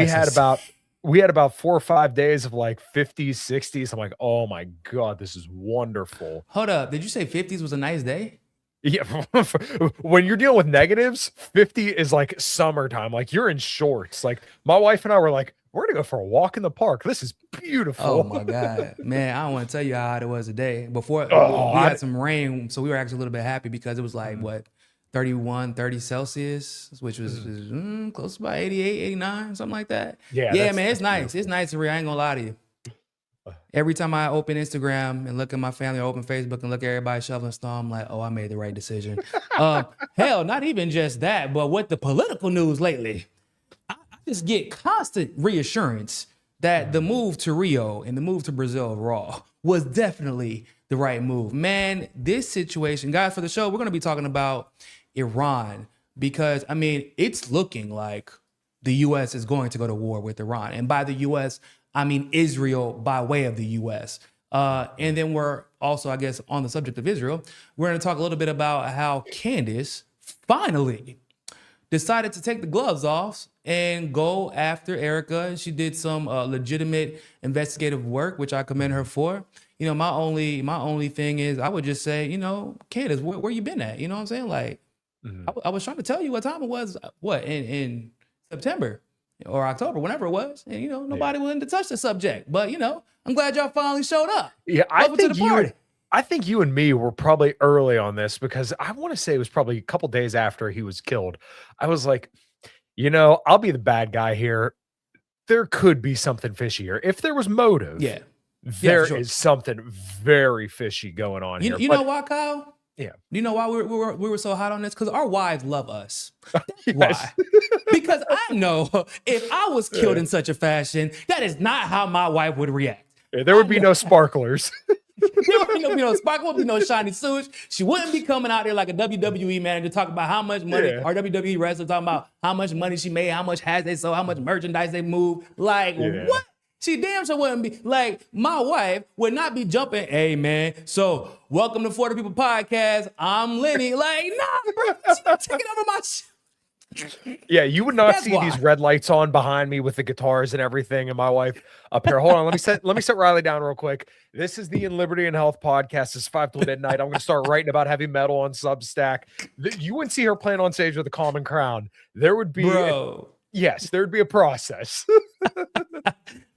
we That's had insane. about we had about 4 or 5 days of like 50s, 60s. I'm like, oh my God, this is wonderful. Hold up. Did you say 50s was a nice day? Yeah, when you're dealing with negatives, 50 is like summertime. Like you're in shorts. Like my wife and I were like, we're gonna go for a walk in the park. This is Oh beautiful. my God, man! I don't want to tell you how hot it was today. Before Oh, we had some rain, so we were actually a little bit happy because it was like mm, what 31, 30 Celsius, which was mm. close to about 88, 89, something like that. Yeah, Yeah, man, it's that's nice. It's beautiful. nice to read. I ain't gonna lie to you. Every time I open Instagram and look at my family, or open Facebook and look at everybody shoveling snow, I'm like, oh, I made the right decision. Hell, not even just that, but with the political news lately, I just get constant reassurance that the move to Rio and the move to Brazil raw was definitely the right move. Man, this situation, guys, for the show, we're going to be talking about Iran because, I mean, it's looking like the U.S. is going to go to war with Iran. And by the U.S., I mean Israel by way of the U.S. And then we're also, I guess, on the subject of Israel, we're going to talk a little bit about how Candace finally decided to take the gloves off and go after Erika. She did some legitimate investigative work, which I commend her for. You know, my only thing is I would just say, you know, Candace, where you been at? You know what I'm saying? Like, Mhm. I was trying to tell you what time it was, what, in September or October, whenever it was. And, you know, Yeah. nobody willing to touch the subject. But, you know, I'm glad y'all finally showed up. Yeah, Welcome to the party. I think you and me were probably early on this because I want to say it was probably a couple days after he was killed. I was like, I'll be the bad guy here. There could be something fishy here. If there was motive, Yeah. Yeah, for there sure. is something very fishy going on You, here. you But know why, Kyle? yeah, You know why we were so hot on this? Because our wives love us. That's yes. why. Because I know if I was killed Yeah. in such a fashion, that is not how my wife would react. There would be no sparklers. There would be no sparkle, would be no shiny sewage. She wouldn't be coming out there like a WWE manager talking about how much money, Yeah. or WWE wrestler talking about how much money she made, how much has they sold, how much merchandise they moved. Like, Yeah. what? She damn sure wouldn't be like, my wife would not be jumping. Hey man, so welcome to 40 People Podcast. I'm Lenny. Like, nah, bro, she not taking over my shit. Yeah, you would not That's see why. these red lights on behind me with the guitars and everything, and my wife up here. Hold on, let me set Riley down real quick. This is the In Liberty and Health podcast. It's 5 till midnight. I'm going to start writing about heavy metal on Substack. You wouldn't see her playing on stage with a common crown. There would be, Bro. yes, there would be a process.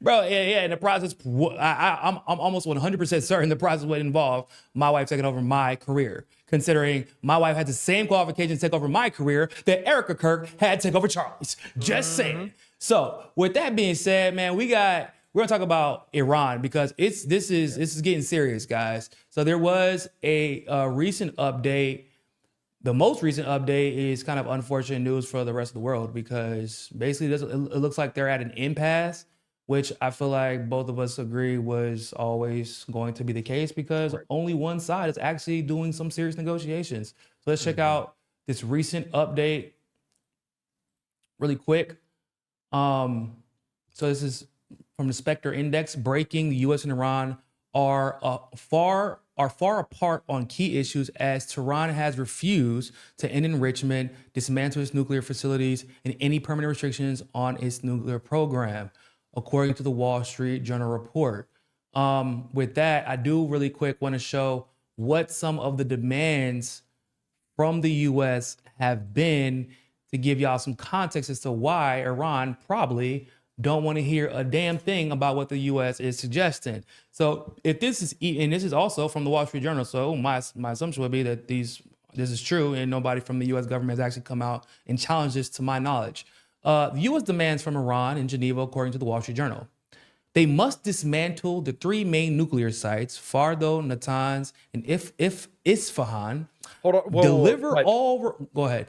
Bro, yeah. In the process, I'm almost 100% certain the process would involve my wife taking over my career, considering my wife had the same qualifications to take over my career that Erika Kirk had to take over Charlie's. Just saying. So, with that being said, man, we're gonna talk about Iran because this is getting serious, guys. So there was a recent update. The most recent update is kind of unfortunate news for the rest of the world because basically it looks like they're at an impasse, which I feel like both of us agree was always going to be the case because only one side is actually doing some serious negotiations. So let's check out this recent update really quick. So this is from the Spectre Index. Breaking: the U.S. and Iran are far apart on key issues as Tehran has refused to end enrichment, dismantle its nuclear facilities, and any permanent restrictions on its nuclear program, according to the Wall Street Journal report. With that, I do really quick want to show what some of the demands from the U.S. have been to give y'all some context as to why Iran probably don't want to hear a damn thing about what the U.S. is suggesting. So if this is, and this is also from the Wall Street Journal, so my assumption would be that this is true and nobody from the U.S. government has actually come out and challenged this to my knowledge. The U.S. demands from Iran in Geneva, according to the Wall Street Journal, they must dismantle the 3 main nuclear sites, Fordo, Natanz, and Isfahan. Hold on. Deliver all. Go ahead.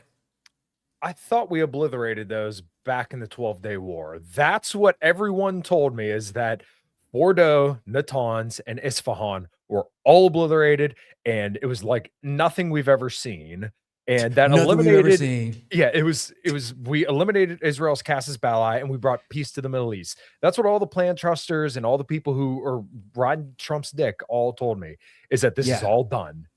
I thought we obliterated those back in the 12-day war. That's what everyone told me, is that Bordeaux, Natanz, and Isfahan were all obliterated, and it was like nothing we've ever seen. And that Nothing we've ever eliminated, seen. yeah, it was we eliminated Israel's casus belli and we brought peace to the Middle East. That's what all the plan trusters and all the people who are riding Trump's dick all told me, is that this is Yeah. all done.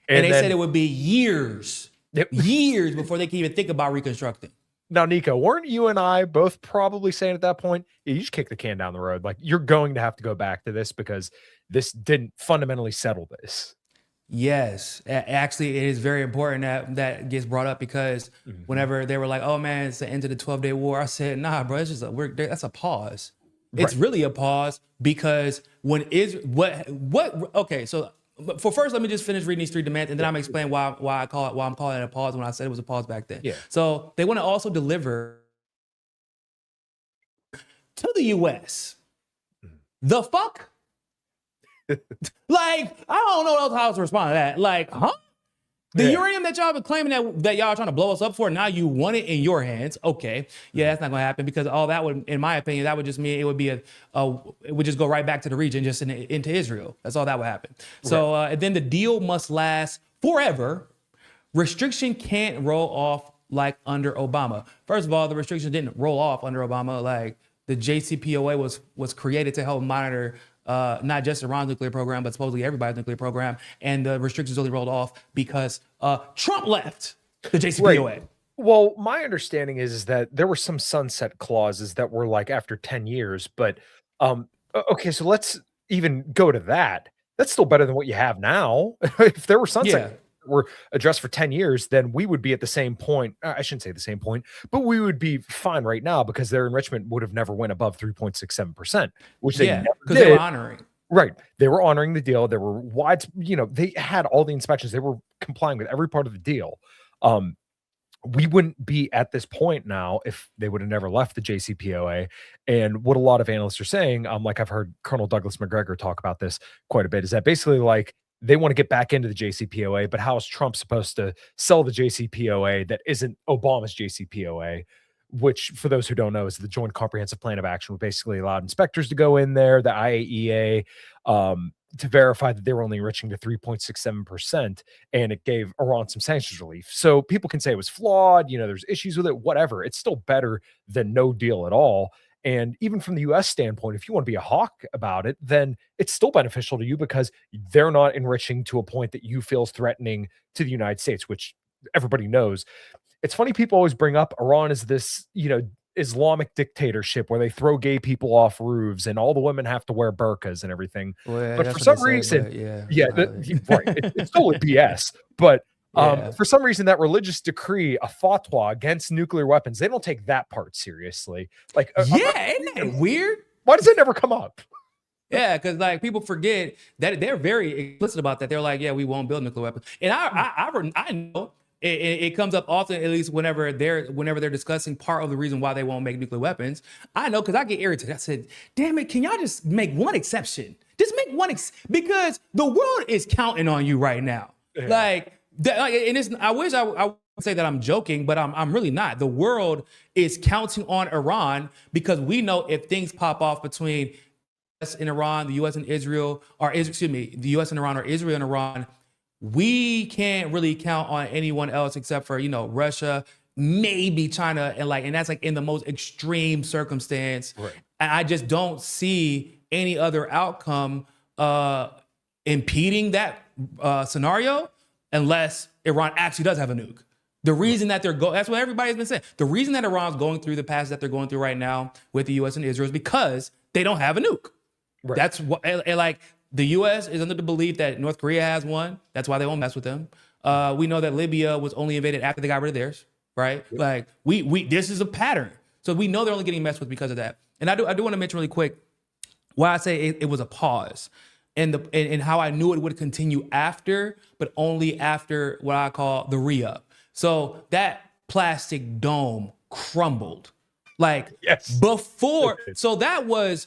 And they then, said it would be years before they can even think about reconstructing. Now, Niko, weren't you and I both probably saying at that point, "Yeah, you just kick the can down the road. Like, you're going to have to go back to this because this didn't fundamentally settle this." Yes, actually, it is very important that that gets brought up because Mhm. whenever they were like, "Oh man, it's the end of the 12-day war," I said, "Nah, bro, it's just that's a pause. It's Right. really a pause because when is what? Okay, so for first, let me just finish reading these three demands, and then Yeah. I'm explain why I'm calling it a pause when I said it was a pause back then. Yeah. So they want to also deliver to the U.S. Mhm. The fuck? Like, I don't know how to respond to that. Like, huh? The Yeah. uranium that y'all been claiming that y'all trying to blow us up for, now you want it in your hands. Okay. Yeah, that's not gonna happen because all that would, in my opinion, that would just mean it would be it would just go right back to the region, just into Israel. That's all that would happen. So and then the deal must last forever. Restriction can't roll off like under Obama. First of all, the restriction didn't roll off under Obama. Like the JCPOA was created to help monitor not just Iran's nuclear program, but supposedly everybody's nuclear program. And the restrictions only rolled off because Trump left the JCPOA. Right. Well, my understanding is that there were some sunset clauses that were like after 10 years, but okay, so let's even go to that. That's still better than what you have now. If there were sunset Yeah. that were addressed for 10 years, then we would be at the same point. I shouldn't say the same point, but we would be fine right now because their enrichment would have never went above 3.67%, which they Yeah. never Because they were did. honoring. Right. They were honoring the deal. There were they had all the inspections. They were complying with every part of the deal. Um, we wouldn't be at this point now if they would have never left the JCPOA. And what a lot of analysts are saying, like I've heard Colonel Douglas McGregor talk about this quite a bit, is that basically like they want to get back into the JCPOA, but how is Trump supposed to sell the JCPOA that isn't Obama's JCPOA? Which, for those who don't know, is the Joint Comprehensive Plan of Action, which basically allowed inspectors to go in there, the IAEA, to verify that they were only enriching to 3.67%, and it gave Iran some sanctions relief. So people can say it was flawed, there's issues with it, whatever. It's still better than no deal at all. And even from the US standpoint, if you want to be a hawk about it, then it's still beneficial to you because they're not enriching to a point that you feel is threatening to the United States, which everybody knows. It's funny people always bring up Iran as this, Islamic dictatorship where they throw gay people off roofs and all the women have to wear burqas and everything. Well, yeah, But for that's what some they say, reason, but yeah. yeah, right. It's totally BS. But Yeah. for some reason, that religious decree, a fatwa against nuclear weapons, they don't take that part seriously. Like, Yeah, isn't that weird? why does it never come up? Yeah, because like people forget that they're very explicit about that. They're like, yeah, we won't build nuclear weapons. And I know it comes up often, at least whenever they're discussing part of the reason why they won't make nuclear weapons. I know because I get irritated. I said, damn it, can y'all just make one exception? Just make one because the world is counting on you right now. Yeah. Like, and it's, I wish I would say that I'm joking, but I'm really not. The world is counting on Iran because we know if things pop off between US and Iran, the US and Israel, the US and Iran, or Israel and Iran, we can't really count on anyone else except for, Russia, maybe China, and that's like in the most extreme circumstance. Right. And I just don't see any other outcome impeding that scenario unless Iran actually does have a nuke. The reason that that's what everybody's been saying. The reason that Iran's going through the path that they're going through right now with the US and Israel is because they don't have a nuke. Right. That's what, and like the U.S. is under the belief that North Korea has one. That's why they won't mess with them. We know that Libya was only invaded after they got rid of theirs, right? Yep. Like we this is a pattern. So we know they're only getting messed with because of that. And I do want to mention really quick why I say it was a pause and how I knew it would continue after, but only after what I call the re-up. So that plastic dome crumbled. Like Yes. before. So that was.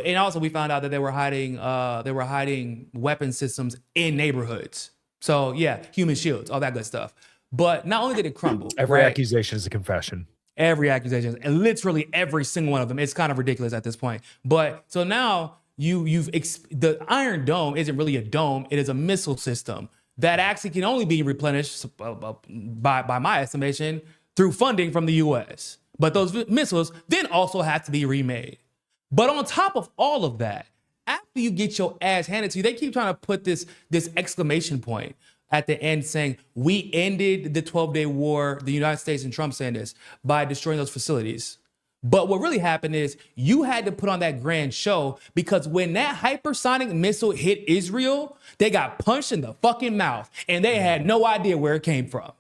And also, we found out that they were hiding weapon systems in neighborhoods. So yeah, human shields, all that good stuff. But not only did it crumble, Every right? accusation is a confession. Every accusation, and literally every single one of them. It's kind of ridiculous at this point. But so now the Iron Dome isn't really a dome; it is a missile system that actually can only be replenished by my estimation through funding from the U.S. But those missiles then also have to be remade. But on top of all of that, after you get your ass handed to you, they keep trying to put this exclamation point at the end saying, we ended the 12-day war, the United States and Trump saying this, by destroying those facilities. But what really happened is you had to put on that grand show because when that hypersonic missile hit Israel, they got punched in the fucking mouth and they had no idea where it came from.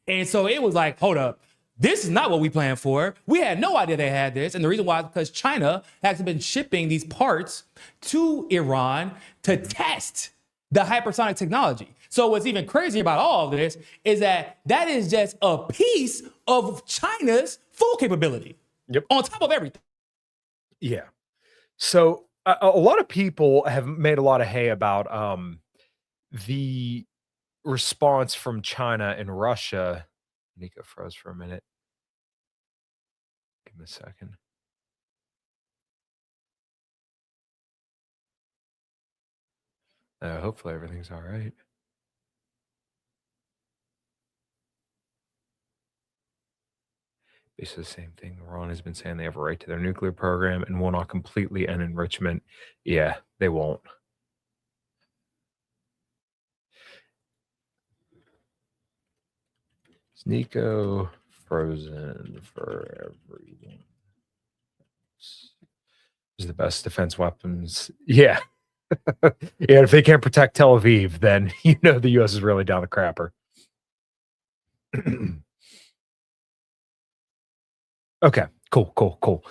And so it was like, hold up, this is not what we planned for. We had no idea they had this. And the reason why is because China has been shipping these parts to Iran to test the hypersonic technology. So what's even crazier about all of this is that that is just a piece of China's full capability. Yep. On top of everything. Yeah. So a lot of people have made a lot of hay about the response from China and Russia. Niko froze for a minute. Give me a second. Hopefully everything's all right. Basically the same thing Iran has been saying. They have a right to their nuclear program and will not completely end enrichment. Yeah, they won't. Is Niko frozen for everyone? Is the best defense weapons. Yeah. Yeah, if they can't protect Tel Aviv, then you know the U.S. is really down the crapper. Okay, cool.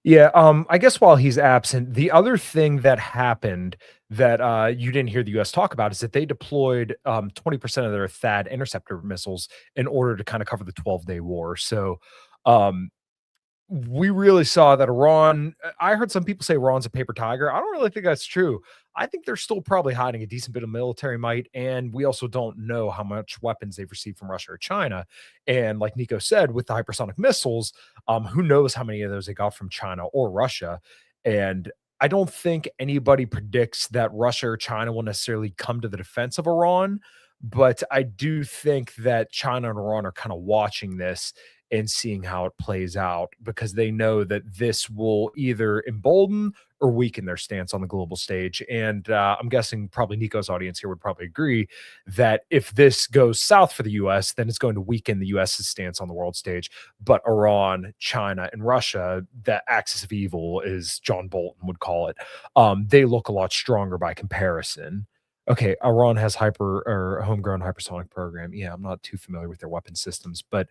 Yeah, I guess while he's absent, the other thing that happened that you didn't hear the U.S. talk about is that they deployed 20% of their THAAD interceptor missiles in order to kind of cover the 12-day war. So um, we really saw that Iran. I heard some people say Iran's a paper tiger. I don't really think that's true. I think they're still probably hiding a decent bit of military might, and we also don't know how much weapons they've received from Russia or China. And like Niko said, with the hypersonic missiles, who knows how many of those they got from China or Russia? And I don't think anybody predicts that Russia or China will necessarily come to the defense of Iran, but I do think that China and Iran are kind of watching this and seeing how it plays out because they know that this will either embolden or weaken their stance on the global stage. And I'm guessing probably Niko's audience here would probably agree that if this goes south for the US, then it's going to weaken the US's stance on the world stage. But Iran, China, and Russia, that axis of evil, as John Bolton would call it, they look a lot stronger by comparison. Okay, Iran has hyper or homegrown hypersonic program. Yeah, I'm not too familiar with their weapon systems, but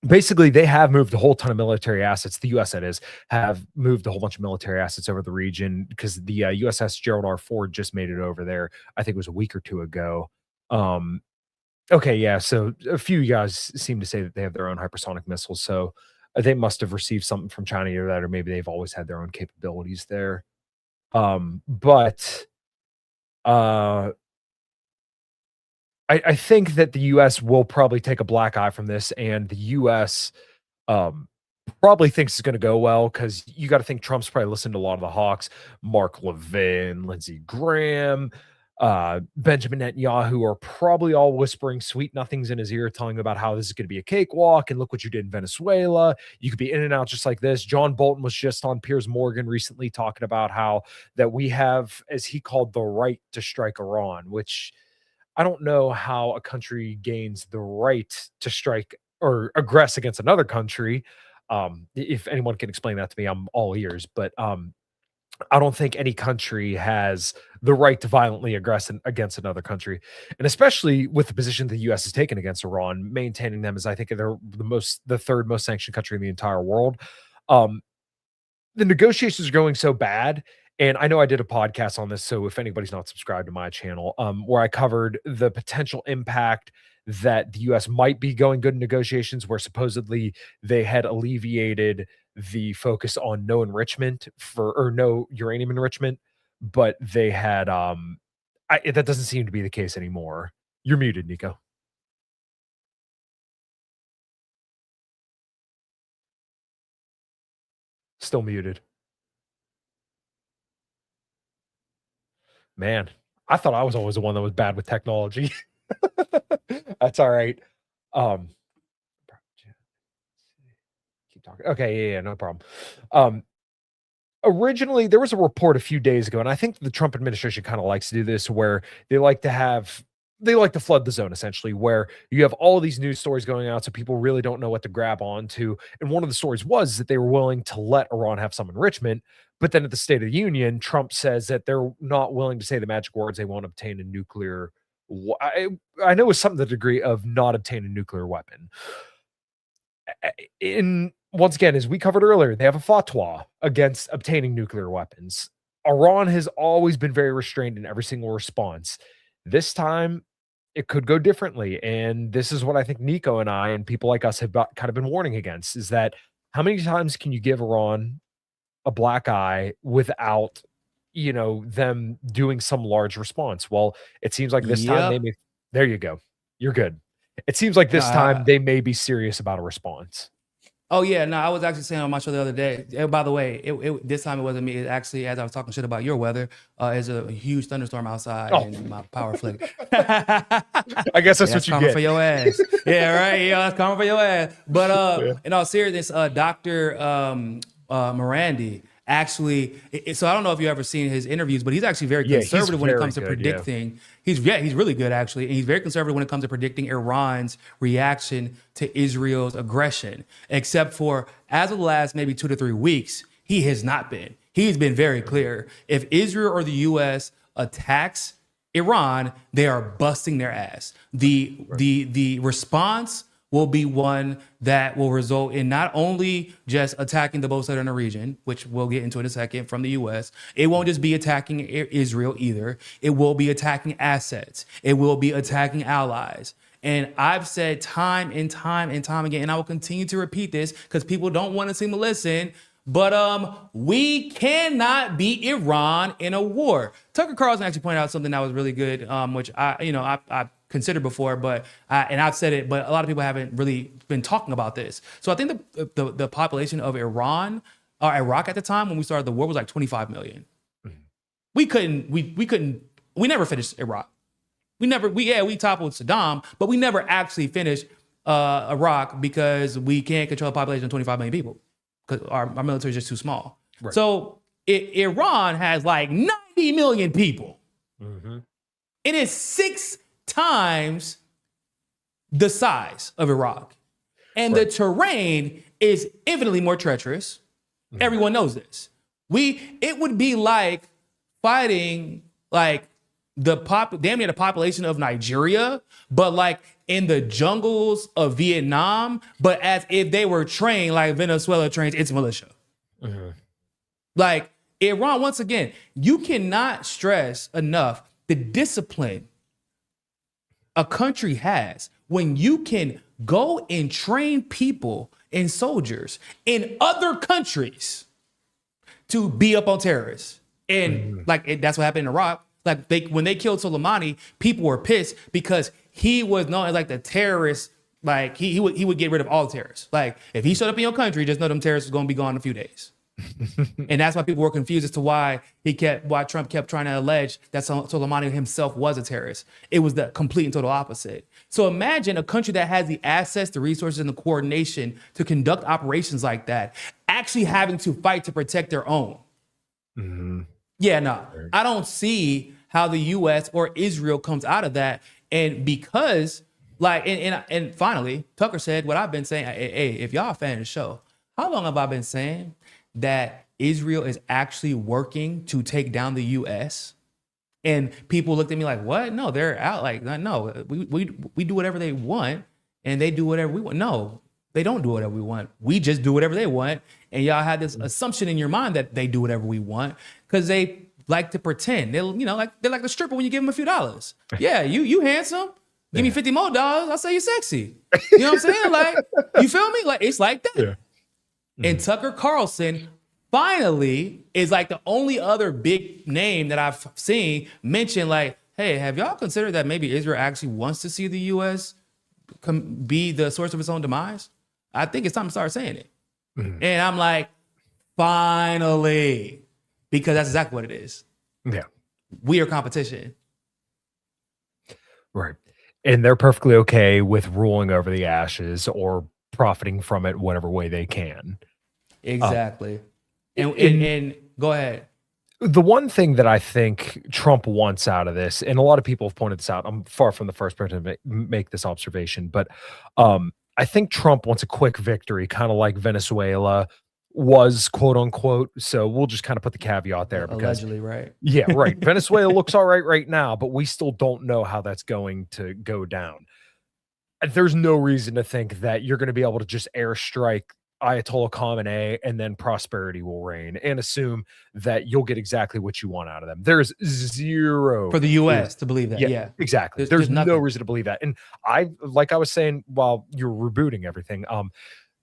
basically they have moved a whole ton of military assets. The US, that is, have moved a whole bunch of military assets over the region because the USS Gerald R. Ford just made it over there. I think it was a week or two ago. Okay, yeah. So a few guys seem to say that they have their own hypersonic missiles. So they must have received something from China or that, or maybe they've always had their own capabilities there. But uh I think that the US will probably take a black eye from this, and the US um, probably thinks it's going to go well because you got to think Trump's probably listened to a lot of the Hawks, Mark Levin, Lindsey Graham, Benjamin Netanyahu are probably all whispering sweet nothings in his ear, telling him about how this is going to be a cakewalk and look what you did in Venezuela. You could be in and out just like this. John Bolton was just on Piers Morgan recently talking about how that we have, as he called, the right to strike Iran, which I don't know how a country gains the right to strike or aggress against another country. If anyone can explain that to me, I'm all ears. But I don't think any country has the right to violently aggress against another country, and especially with the position the U.S. has taken against Iran, maintaining them as I think they're the third most sanctioned country in the entire world. Um, the negotiations are going so bad. And I know I did a podcast on this, so if anybody's not subscribed to my channel, where I covered the potential impact that the US might be going good in negotiations, where supposedly they had alleviated the focus on no enrichment for or no uranium enrichment, but they had that doesn't seem to be the case anymore. You're muted, Niko. Still muted. Man, I thought I was always the one that was bad with technology. That's all right. Um, keep talking. Okay, yeah, no problem. Um, Originally, there was a report a few days ago, and I think the Trump administration kind of likes to do this, where they like to have they like to flood the zone essentially, where you have all these news stories going out, so people really don't know what to grab onto. And one of the stories was that they were willing to let Iran have some enrichment, but then at the State of the Union, Trump says that they're not willing to say the magic words. They won't obtain a nuclear. I know it's something to the degree of not obtain a nuclear weapon. In once again, as we covered earlier, they have a fatwa against obtaining nuclear weapons. Iran has always been very restrained in every single response. This time, it could go differently. And this is what I think Niko and I and people like us have kind of been warning against, is that how many times can you give Iran a black eye without, them doing some large response? Well, it seems like this time Yep. there you go. You're good. It seems like this time Uh, they may be serious about a response. oh yeah, no, I was actually saying on my show the other day. By the way, this time it wasn't me. It actually, as I was talking shit about your weather, is a huge thunderstorm outside Oh. and my power flick. I guess that's what you karma get. for your ass. Yeah, right. Yeah, that's karma for your ass. But in all seriousness, Dr. Morandi actually. So I don't know if you've ever seen his interviews, but he's actually very conservative when it comes to predicting. He's really good actually, and he's very conservative when it comes to predicting Iran's reaction to Israel's aggression. Except for as of the last maybe 2 to 3 weeks, he has not been. He's been very clear. If Israel or the U.S. attacks Iran, they are busting their ass. The response will be one that will result in not only just attacking the both sides in the region, which we'll get into in a second from the U.S. It won't just be attacking Israel either. It will be attacking assets. It will be attacking allies. And I've said time and time and time again, and I will continue to repeat this because people don't want to seem to listen, but we cannot beat Iran in a war. Tucker Carlson actually pointed out something that was really good, which I considered before, but and I've said it, but a lot of people haven't really been talking about this. So I think the population of Iran or Iraq at the time when we started the war was like 25 million. Mm-hmm. We never finished Iraq. We toppled Saddam, but we never actually finished Iraq because we can't control a population of 25 million people because our military is just too small. Right. So Iran has like 90 million people. Mm-hmm. It is 6 times the size of Iraq. And the terrain is infinitely more treacherous. Mm-hmm. Everyone knows this. It would be like fighting like damn near the population of Nigeria, but like in the jungles of Vietnam, but as if they were trained like Venezuela trains its militia. Mm-hmm. Like Iran, once again, you cannot stress enough the discipline a country has when you can go and train people and soldiers in other countries to be up on terrorists. And that's what happened in Iraq. Like when they killed Soleimani, people were pissed because he was known as like the terrorist. Like he would get rid of all terrorists. Like if he showed up in your country, just know them terrorists was going to be gone in a few days. And that's why people were confused as to why Trump kept trying to allege that Soleimani himself was a terrorist. It was the complete and total opposite. So imagine a country that has the assets, the resources, and the coordination to conduct operations like that, actually having to fight to protect their own. Mm-hmm. Yeah, no, I don't see how the U.S. or Israel comes out of that. And because, like, and finally, Tucker said what I've been saying. Hey, if y'all a fan of the show, how long have I been saying that Israel is actually working to take down the U.S.? And people looked at me like, what? No, they're out. Like, no, we do whatever they want and they do whatever we want. No, they don't do whatever we want. We just do whatever they want. And y'all had this assumption in your mind that they do whatever we want because they like to pretend. They're like the stripper when you give them a few dollars. Yeah, you handsome. Give me $50 more, I'll say you're sexy. You know what I'm saying? Like, you feel me? Like, it's like that. Yeah. And Tucker Carlson finally is like the only other big name that I've seen mention like, hey, have y'all considered that maybe Israel actually wants to see the U.S. be the source of its own demise? I think it's time to start saying it. Mm-hmm. And I'm like, finally, because that's exactly what it is. Yeah. We are competition. Right. And they're perfectly okay with ruling over the ashes or profiting from it whatever way they can. Exactly. And go ahead. The one thing that I think Trump wants out of this, and a lot of people have pointed this out, I'm far from the first person to make this observation, but I think Trump wants a quick victory, kind of like Venezuela was, quote unquote. So we'll just kind of put the caveat there because, Allegedly, right? yeah, right. Venezuela looks all right now, but we still don't know how that's going to go down. There's no reason to think that you're going to be able to just airstrike Ayatollah Khamenei and then prosperity will reign and assume that you'll get exactly what you want out of them. There's zero For the U.S. to believe that. Yeah. Exactly. There's There's no nothing. reason to believe that. And like I was saying while you're rebooting everything,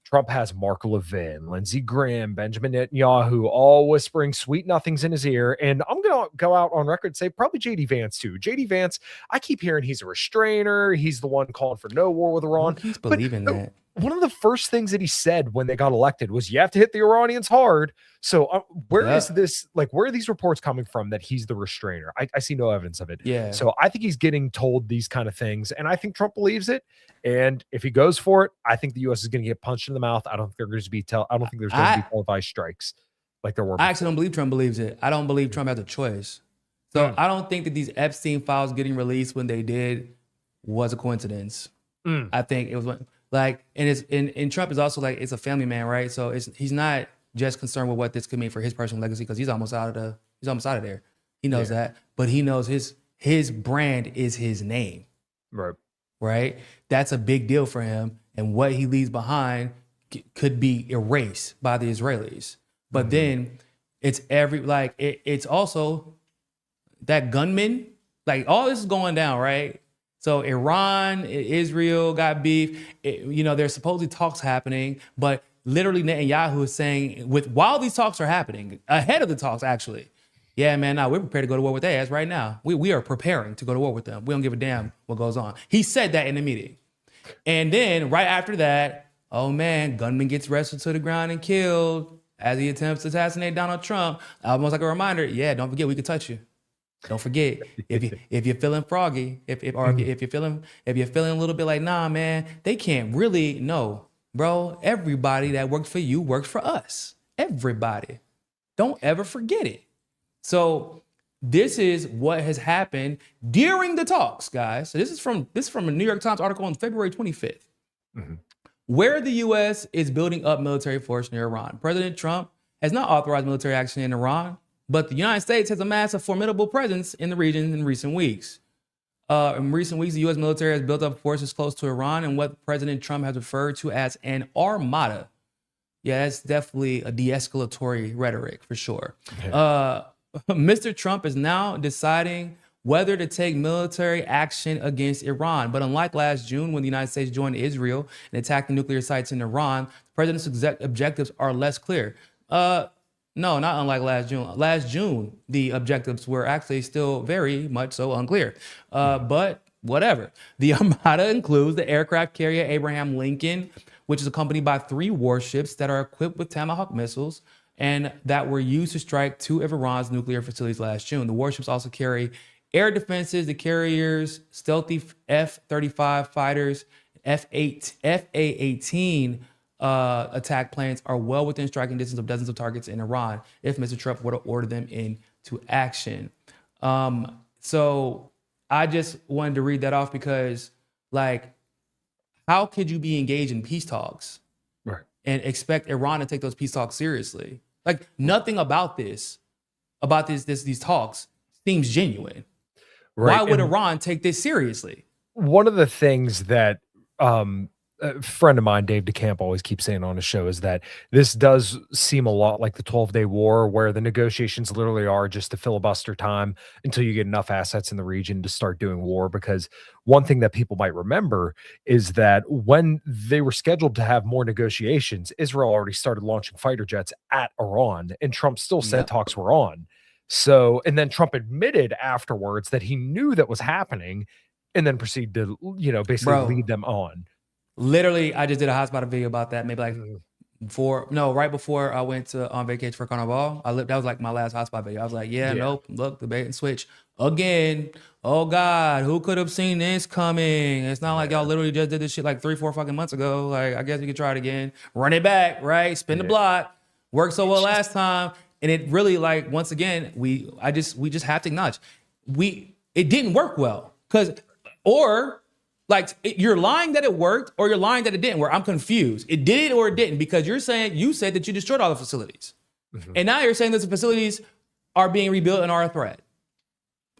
Trump has Mark Levin, Lindsey Graham, Benjamin Netanyahu, all whispering sweet nothings in his ear. And I'm going to go out on record and say probably JD Vance too. JD Vance, I keep hearing he's a restrainer. He's the one calling for no war with Iran. Who keeps believing that? One of the first things that he said when they got elected was you have to hit the Iranians hard. So where is this, like, where are these reports coming from that he's the restrainer? I see no evidence of it. Yeah. So I think he's getting told these kind of things, and I think Trump believes it. And if he goes for it, I think the U.S. is going to get punched in the mouth. I don't think there's going to be televised strikes like there were before. I actually don't believe Trump believes it. I don't believe Trump has a choice. So I don't think that these Epstein files getting released when they did was a coincidence. I think it was and Trump is also like, it's a family man, right? So he's not just concerned with what this could mean for his personal legacy because he's almost out of there. He knows that, but he knows his brand is his name. Right? That's a big deal for him, and what he leaves behind could be erased by the Israelis. But then it's also that gunman, like all this is going down, right? So Iran, Israel got beef. There's supposedly talks happening, but literally Netanyahu is saying, while these talks are happening, ahead of the talks actually, yeah, man, we're prepared to go to war with their ass right now. We are preparing to go to war with them. We don't give a damn what goes on. He said that in the meeting. And then right after that, oh man, gunman gets wrestled to the ground and killed as he attempts to assassinate Donald Trump. Almost like a reminder, yeah, don't forget we could touch you. Don't forget, if you're feeling froggy, if you're feeling a little bit like, nah, man, they can't really know, bro. Everybody that worked for you worked for us. Everybody. Don't ever forget it. So this is what has happened during the talks, guys. So this is from a New York Times article on February 25th, where the U.S. is building up military force near Iran. President Trump has not authorized military action in Iran, but the United States has amassed a formidable presence in the region in recent weeks. In recent weeks, the U.S. military has built up forces close to Iran and what President Trump has referred to as an armada. Yeah, that's definitely a de-escalatory rhetoric for sure. Mr. Trump is now deciding whether to take military action against Iran. But unlike last June, when the United States joined Israel and attacked the nuclear sites in Iran, the president's objectives are less clear. No, not unlike last June. Last June, the objectives were actually still very much so unclear. But whatever. The armada includes the aircraft carrier Abraham Lincoln, which is accompanied by 3 warships that are equipped with Tomahawk missiles and that were used to strike 2 of Iran's nuclear facilities last June. The warships also carry air defenses, the carriers, stealthy F-35 fighters, FA-18 attack planes are well within striking distance of dozens of targets in Iran if Mr. Trump were to order them into action. So I just wanted to read that off because, like, how could you be engaged in peace talks and expect Iran to take those peace talks seriously? Like, nothing about these talks seems genuine. Why would Iran take this seriously? One of the things that a friend of mine, Dave DeCamp, always keeps saying on his show is that this does seem a lot like the 12-day war, where the negotiations literally are just to filibuster time until you get enough assets in the region to start doing war. Because one thing that people might remember is that when they were scheduled to have more negotiations, Israel already started launching fighter jets at Iran, and Trump still said talks were on. So, and then Trump admitted afterwards that he knew that was happening and then proceeded to, basically lead them on. Literally, I just did a hotspot video about that, maybe like right before I went on vacation for Carnival. That was like my last hotspot video. I was like, nope, look, the bait and switch again. Oh God, who could have seen this coming? It's not like y'all literally just did this shit like 3-4 fucking months ago. Like, I guess you could try it again. Run it back, right? Spin the block. Worked so well last time. and it really like once again we just have to acknowledge it didn't work well you're lying that it worked or you're lying that it didn't work. I'm confused. It did or it didn't because you said that you destroyed all the facilities, and now you're saying that the facilities are being rebuilt and are a threat,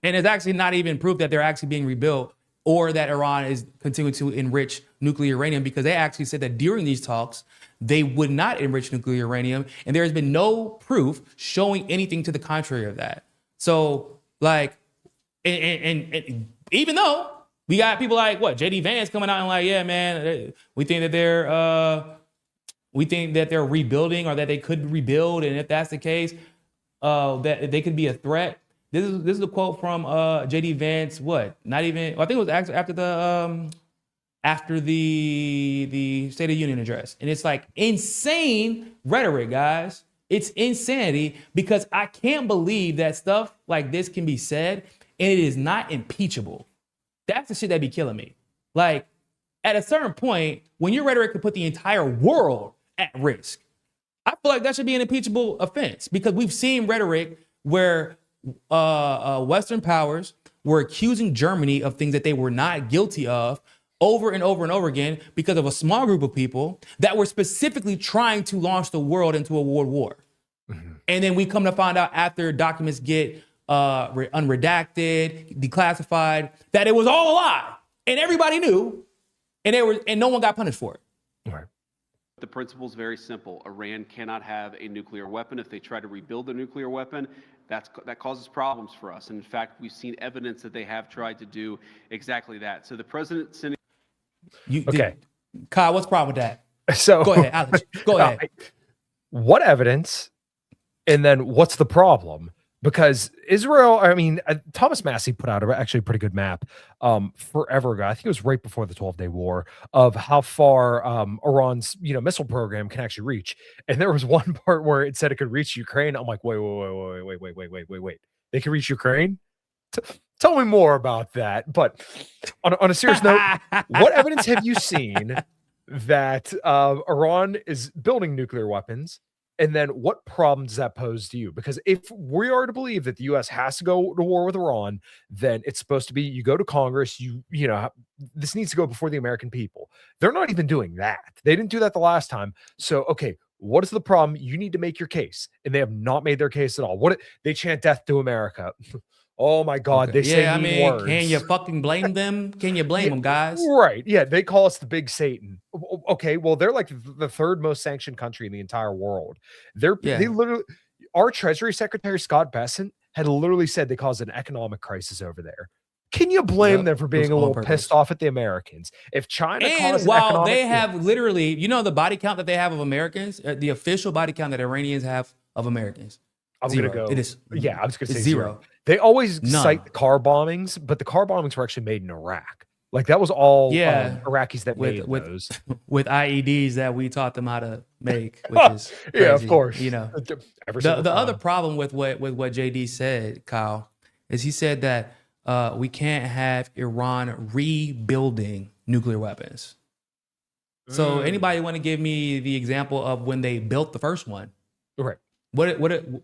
and it's actually not even proof that they're actually being rebuilt or that Iran is continuing to enrich nuclear uranium, because they actually said that during these talks, they would not enrich nuclear uranium. And there has been no proof showing anything to the contrary of that. So like, and even though we got people like JD Vance coming out and like, yeah, man, we think that they're rebuilding or that they could rebuild. And if that's the case, that they could be a threat. This is a quote from JD Vance. I think it was actually after the State of Union address, and it's like insane rhetoric, guys. It's insanity because I can't believe that stuff like this can be said and it is not impeachable. That's the shit that be killing me. Like at a certain point, when your rhetoric could put the entire world at risk, I feel like that should be an impeachable offense because we've seen rhetoric where Western powers were accusing Germany of things that they were not guilty of over and over and over again because of a small group of people that were specifically trying to launch the world into a world war. Mm-hmm. And then we come to find out after documents get unredacted, declassified, that it was all a lie and everybody knew and no one got punished for it. Right. The principle is very simple. Iran cannot have a nuclear weapon. If they try to rebuild a nuclear weapon, that causes problems for us. And in fact, we've seen evidence that they have tried to do exactly that. So the president sending. Kyle, what's the problem with that? So go ahead, Alex. Go ahead. What evidence? And then what's the problem? Because Israel, Thomas Massey put out actually a pretty good map forever ago. I think it was right before the 12-day war of how far Iran's missile program can actually reach. And there was one part where it said it could reach Ukraine. I'm like, wait. They can reach Ukraine? Tell me more about that. But on a serious note, what evidence have you seen that Iran is building nuclear weapons? And then what problem does that pose to you? Because if we are to believe that the U.S. has to go to war with Iran, then it's supposed to be you go to Congress, this needs to go before the American people. They're not even doing that. They didn't do that the last time. So, okay, what is the problem? You need to make your case. And they have not made their case at all. They chant death to America. Oh my God, okay. They say mean words. Can you fucking blame them? Can you blame them, guys? Right. Yeah, they call us the big Satan. Okay, well, they're like the third most sanctioned country in the entire world. They literally, our Treasury Secretary, Scott Bessent, had literally said they caused an economic crisis over there. Can you blame them for being a little pissed off at the Americans? If China caused they have literally, the body count that they have of Americans, the official body count that Iranians have of Americans. I'm going to go. It is. Yeah, I was going to say zero. They always cite the car bombings, but the car bombings were actually made in Iraq. Like that was all Iraqis that made those. With IEDs that we taught them how to make, which is crazy. Yeah, of course. The other problem with what JD said, Kyle, is he said that we can't have Iran rebuilding nuclear weapons. So anybody want to give me the example of when they built the first one? Right.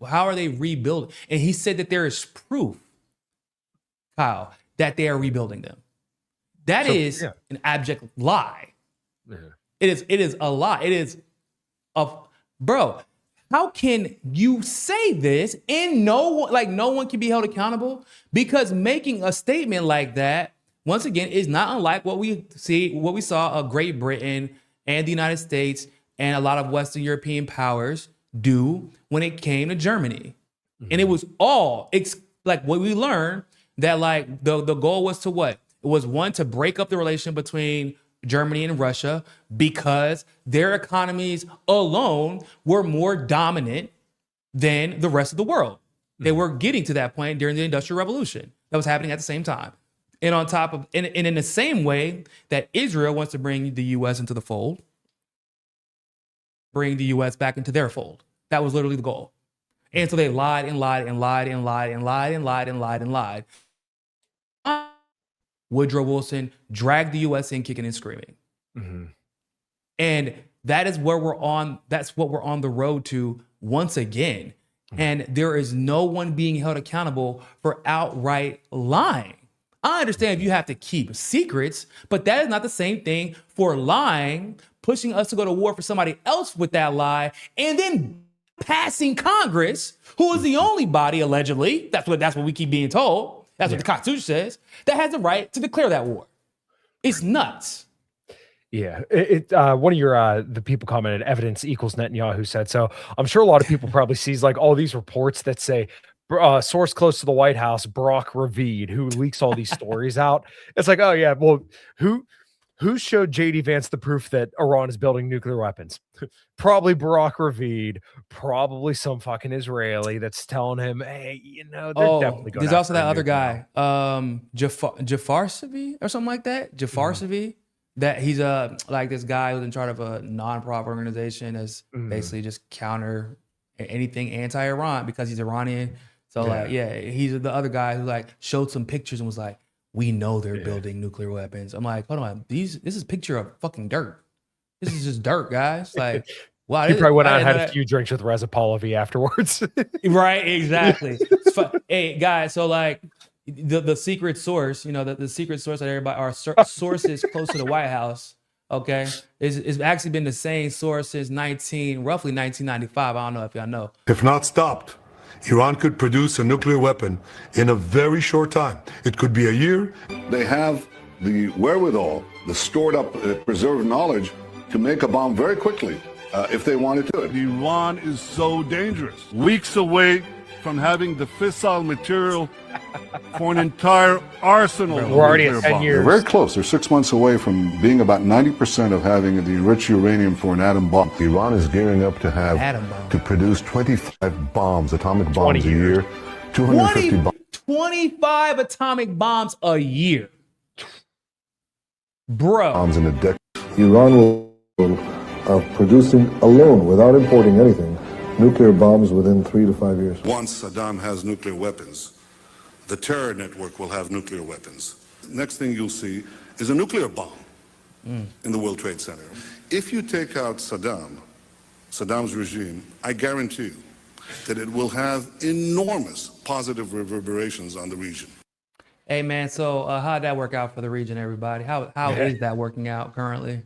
How are they rebuilding? And he said that there is proof, Kyle, that they are rebuilding them. That is an abject lie. Yeah. It is a lie. It is bro. How can you say this and no one can be held accountable? Because making a statement like that, once again, is not unlike what we saw of Great Britain and the United States and a lot of Western European powers do when it came to Germany. Mm-hmm. And it was all what we learned that the goal was to what? It was one, to break up the relation between Germany and Russia because their economies alone were more dominant than the rest of the world. Mm-hmm. They were getting to that point during the Industrial Revolution that was happening at the same time. And on top of, and in the same way that Israel wants to bring the U.S. into the fold, bring the U.S. back into their fold. That was literally the goal. And so they lied and lied and lied and lied and lied and lied and lied and lied. Woodrow Wilson dragged the U.S. in kicking and screaming. Mm-hmm. And that is where that's what we're on the road to once again. and there is no one being held accountable for outright lying. I understand if you have to keep secrets, but that is not the same thing for lying, pushing us to go to war for somebody else with that lie, and then passing Congress, who is the only body, allegedly, that's what we keep being told, that's what the Constitution says, that has the right to declare that war. It's nuts. Yeah, one of your the people commented evidence equals Netanyahu said so. I'm sure a lot of people probably sees like all these reports that say source close to the White House, Barack Ravid, who leaks all these stories out. It's like, oh yeah, well, who showed JD Vance the proof that Iran is building nuclear weapons? Probably Barack Ravid, probably some fucking Israeli that's telling him, hey, you know, they're definitely going. There's also that other guy, Jafarsavi or something like that. Jafarsavi. That he's like this guy who's in charge of a non-profit organization that's basically just counter anything anti-Iran because he's Iranian. So he's the other guy who like showed some pictures and was like, we know they're building nuclear weapons. I'm like, hold on, this is a picture of fucking dirt. This is just dirt, guys. Like, wow. He probably went out and had a few drinks with Reza Pahlavi afterwards. Right, exactly. Hey guys, so like the secret source, you know, the secret source that everybody are sources close to the White House, okay, is actually been the same source since roughly 1995. I don't know if y'all know. If not stopped, Iran could produce a nuclear weapon in a very short time. It could be a year. They have the wherewithal, the stored up, preserved knowledge to make a bomb very quickly if they wanted to. Iran is so dangerous. Weeks away from having the fissile material for an entire arsenal. We're already at 10 years. They're very close. They're 6 months away from being about 90% of having the enriched uranium for an atom bomb. Iran is gearing up to produce 25 bombs, atomic bombs a year, 250 bombs. 25 atomic bombs a year. Bro. Bombs in a decade. Iran will producing alone, without importing anything, nuclear bombs within 3 to 5 years. Once Saddam has nuclear weapons, the terror network will have nuclear weapons. Next thing you'll see is a nuclear bomb in the World Trade Center. If you take out Saddam's regime, I guarantee you that it will have enormous positive reverberations on the region. Hey man, so how'd that work out for the region, everybody? How is that working out currently?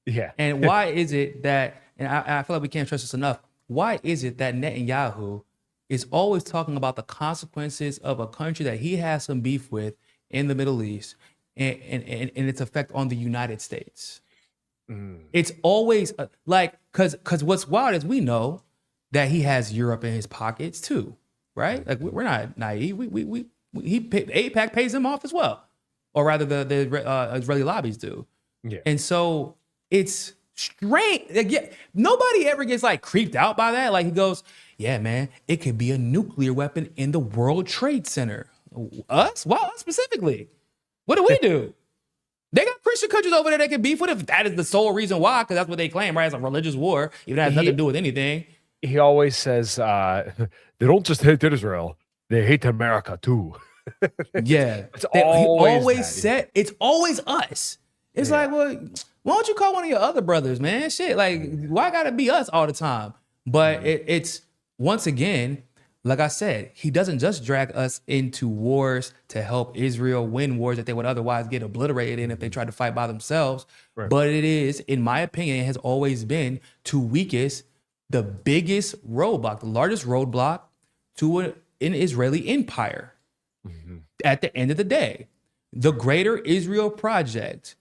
Yeah. And why is it that, and I feel like we can't trust this enough, why is it that Netanyahu is always talking about the consequences of a country that he has some beef with in the Middle East and its effect on the United States? It's always because what's wild is we know that he has Europe in his pockets too, right? Like we're not naive. AIPAC pays him off as well, or rather the Israeli lobbies do. Yeah. And so it's strange. Like, nobody ever gets like creeped out by that. Like he goes, yeah, man, it could be a nuclear weapon in the World Trade Center. Us? Well, us specifically. What do we do? They got Christian countries over there they can beef with if that is the sole reason why, because that's what they claim, right? It's a religious war. Even has nothing to do with anything. He always says they don't just hate Israel, they hate America too. Yeah. It's always us. It's like, well, why don't you call one of your other brothers, man? Shit, like, why gotta be us all the time? But it's, once again, like I said, he doesn't just drag us into wars to help Israel win wars that they would otherwise get obliterated in if they tried to fight by themselves. Right. But it is, in my opinion, it has always been to weakest the biggest roadblock, the largest roadblock to an Israeli empire. At the end of the day, the greater Israel project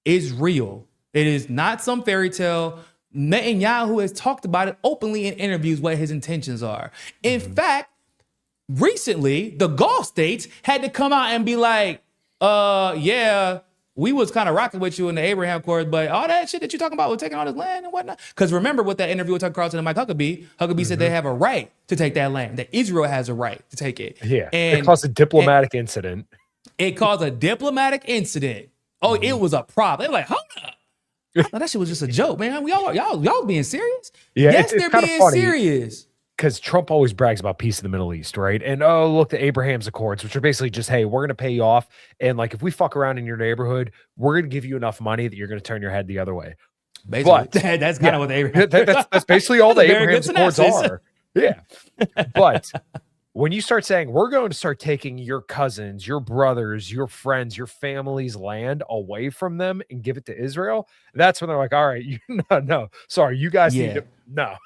is real. It is not some fairy tale. Netanyahu has talked about it openly in interviews what his intentions are. In fact, recently, the Gulf states had to come out and be like, yeah, we was kind of rocking with you in the Abraham Accords, but all that shit that you're talking about with taking all this land and whatnot. Because remember with that interview with Tucker Carlson and Mike Huckabee said they have a right to take that land, that Israel has a right to take it. Yeah, and it caused a diplomatic incident. It caused a diplomatic incident. Oh, it was a problem. They were like, hold up. Oh, that shit was just a joke, man. Y'all being serious? Yeah, yes, they're being serious. Because Trump always brags about peace in the Middle East, right? And oh, look, the Abraham's Accords, which are basically just, hey, we're going to pay you off. And like, if we fuck around in your neighborhood, we're going to give you enough money that you're going to turn your head the other way. Basically, but that's kind of what the Abraham. That's basically all the Abraham's Accords are. Yeah. But when you start saying we're going to start taking your cousins, your brothers, your friends, your family's land away from them and give it to Israel, that's when they're like, all right, no, sorry, you guys need Yeah. to no.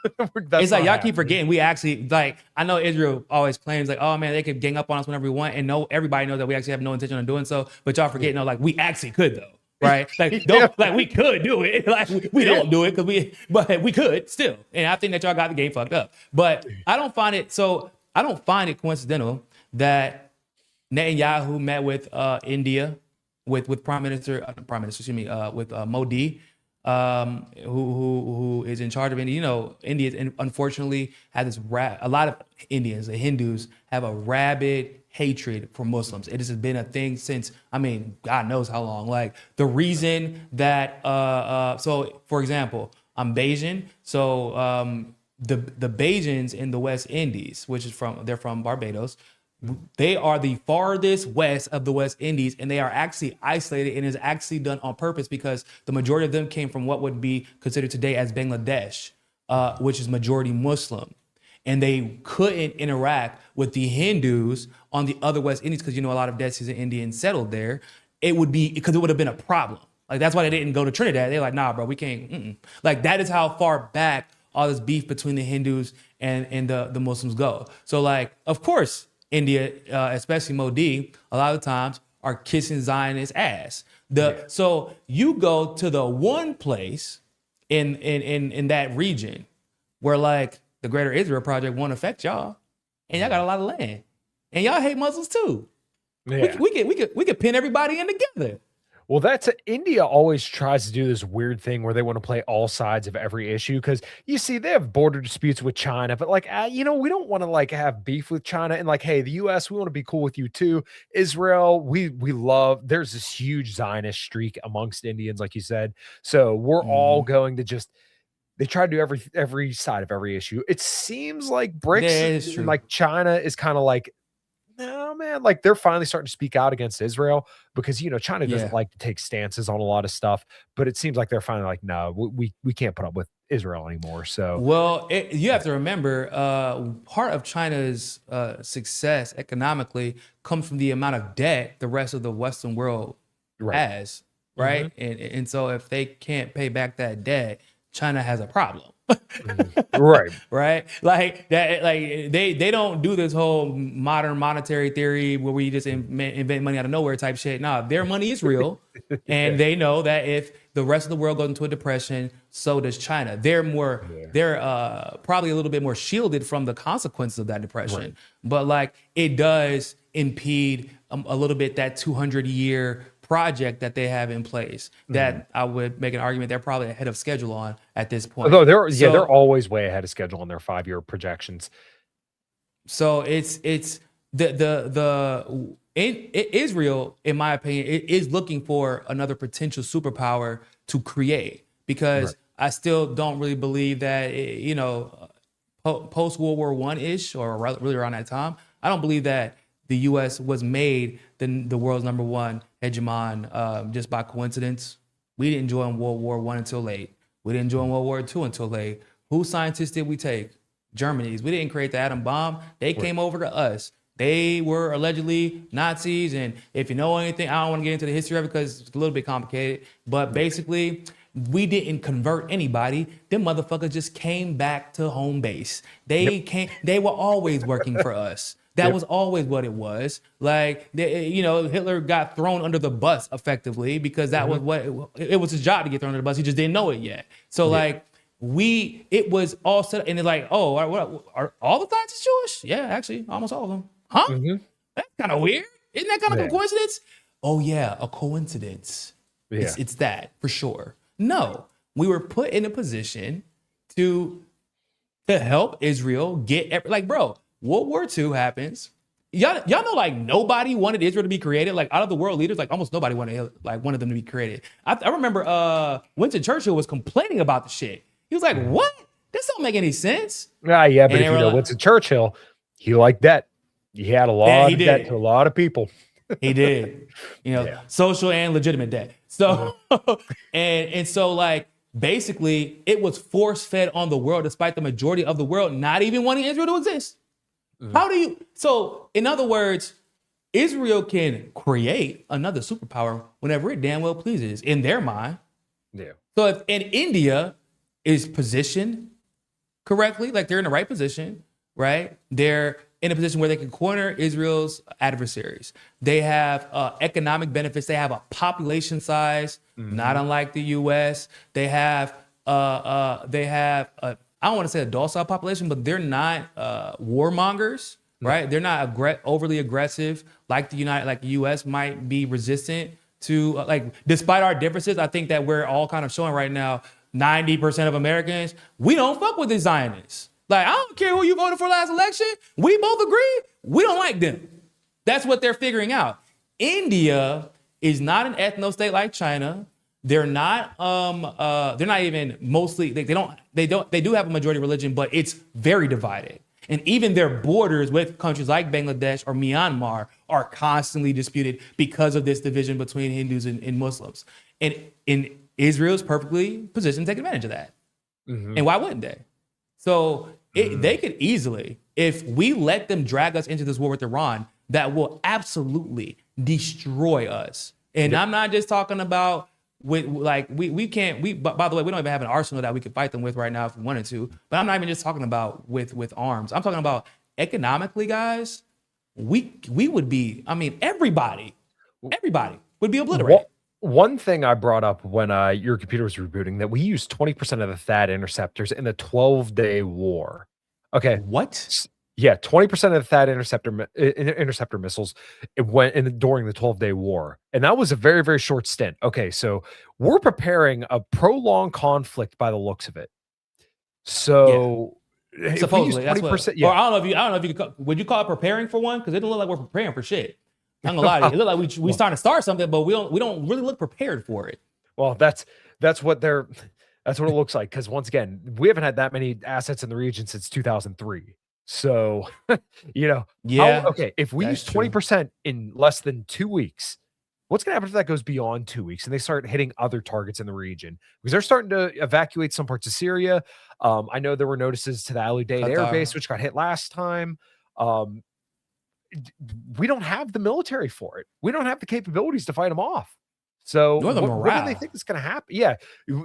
It's like y'all keep forgetting we actually, like, I know Israel always claims like, oh man, they could gang up on us whenever we want, and everybody knows that we actually have no intention of doing so, but y'all forget, like, we actually could though. Right? Like, like we could do it. Like we don't do it but we could still. And I think that y'all got the game fucked up. But I don't find it coincidental that Netanyahu met with India with with Modi, who is in charge of India. You know, India unfortunately had this a lot of Indians, the Hindus, have a rabid hatred for Muslims. It has been a thing since, I mean, God knows how long. Like the reason that, so for example, I'm Bayesian. So the Bajans in the West Indies, they're from Barbados. They are the farthest west of the West Indies, and they are actually isolated, and is actually done on purpose because the majority of them came from what would be considered today as Bangladesh, which is majority Muslim. And they couldn't interact with the Hindus on the other West Indies because, a lot of Dead Sea Indians settled there. It would have been a problem. Like, that's why they didn't go to Trinidad. They're like, nah, bro, we can't. Like, that is how far back all this beef between the Hindus and the Muslims go. So, like, of course, India, especially Modi, a lot of times are kissing Zionist ass. So you go to the one place in that region where, like, the Greater Israel Project won't affect y'all, and y'all got a lot of land, and y'all hate Muslims too. Yeah. We could pin everybody in together. Well, India always tries to do this weird thing where they want to play all sides of every issue because you see they have border disputes with China, but like, we don't want to like have beef with China and like, hey, the U.S., we want to be cool with you too. Israel, we love. There's this huge Zionist streak amongst Indians, like you said. So we're all going to just. They try to do every side of every issue. It seems like BRICS, and like China is kind of like, no, man, like they're finally starting to speak out against Israel because, China doesn't like to take stances on a lot of stuff, but it seems like they're finally like, no, we can't put up with Israel anymore. So, well, you have to remember, part of China's success economically comes from the amount of debt the rest of the Western world has, right? And so if they can't pay back that debt, China has a problem. Right. Like that, like they don't do this whole modern monetary theory where we just invent money out of nowhere type shit. Nah, their money is real. And they know that if the rest of the world goes into a depression, so does China. They're probably a little bit more shielded from the consequences of that depression. But like it does impede a little bit that 200-year project that they have in place that I would make an argument they're probably ahead of schedule on at this point. Although they're always way ahead of schedule on their 5-year projections. So it's Israel, in my opinion, is looking for another potential superpower to create because I still don't really believe that post World War I-ish or really around that time, I don't believe that the U.S. was made the world's number one hegemon just by coincidence. We didn't join World War I until late. We didn't join World War II until late. Whose scientists did we take? Germany's. We didn't create the atom bomb. They came over to us. They were allegedly Nazis. And if you know anything, I don't want to get into the history of it because it's a little bit complicated. But basically, we didn't convert anybody. Them motherfuckers just came back to home base. They were always working for us. That was always what it was. Like, Hitler got thrown under the bus effectively because that was what it was his job to get thrown under the bus. He just didn't know it yet. So it was all set up and it's like, oh, are all the scientists Jewish? Yeah, actually, almost all of them. Huh? That's kind of weird. Isn't that kind of a coincidence? Oh yeah, a coincidence. Yeah. It's that for sure. No, we were put in a position to help Israel get bro. World War II happens. Y'all know, like, nobody wanted Israel to be created. Like, out of the world leaders, like, almost nobody wanted them to be created. I remember Winston Churchill was complaining about the shit. He was like, what? This don't make any sense. Yeah, but if you know Winston Churchill, he liked debt. He had a lot of debt to a lot of people. He did. Social and legitimate debt. So, and so, like, basically it was force fed on the world, despite the majority of the world not even wanting Israel to exist. How do you, so in other words, Israel can create another superpower whenever it damn well pleases in their mind. Yeah. So if and India is positioned correctly, like they're in the right position, right? They're in a position where they can corner Israel's adversaries. They have economic benefits. They have a population size, not unlike the U.S. They have I don't want to say a docile population, but they're not warmongers, right? They're not overly aggressive like the U.S. might be resistant to. Despite our differences, I think that we're all kind of showing right now. 90% of Americans, we don't fuck with the Zionists. Like, I don't care who you voted for last election. We both agree we don't like them. That's what they're figuring out. India is not an ethno state like China. They're not even mostly, they do have a majority religion, but it's very divided. And even their borders with countries like Bangladesh or Myanmar are constantly disputed because of this division between Hindus and Muslims. And Israel's perfectly positioned to take advantage of that. And why wouldn't they? So they could easily, if we let them drag us into this war with Iran, that will absolutely destroy us. And I'm not just talking about by the way, we don't even have an arsenal that we could fight them with right now if we wanted to. But I'm not even just talking about with arms. I'm talking about economically, guys. We would be, everybody would be obliterated. One thing I brought up when your computer was rebooting, that we used 20% of the THAAD interceptors in the 12-day war. Okay. What? Yeah, 20% of the THAAD interceptor missiles during the 12-day war. And that was a very, very short stint. Okay, so we're preparing a prolonged conflict by the looks of it. So supposedly, that's what. Yeah. Or I don't know if you could would you call it preparing for one? Because it doesn't look like we're preparing for shit. I'm gonna lie to you. It look like we starting to start something, but we don't really look prepared for it. Well, that's what it looks like. Because once again, we haven't had that many assets in the region since 2003. So, okay, if we use 20% in less than 2 weeks, what's going to happen if that goes beyond 2 weeks and they start hitting other targets in the region? Because they're starting to evacuate some parts of Syria. I know there were notices to the Al Udeid Air Base, which got hit last time. We don't have the military for it. We don't have the capabilities to fight them off. So what do they think is going to happen? Yeah,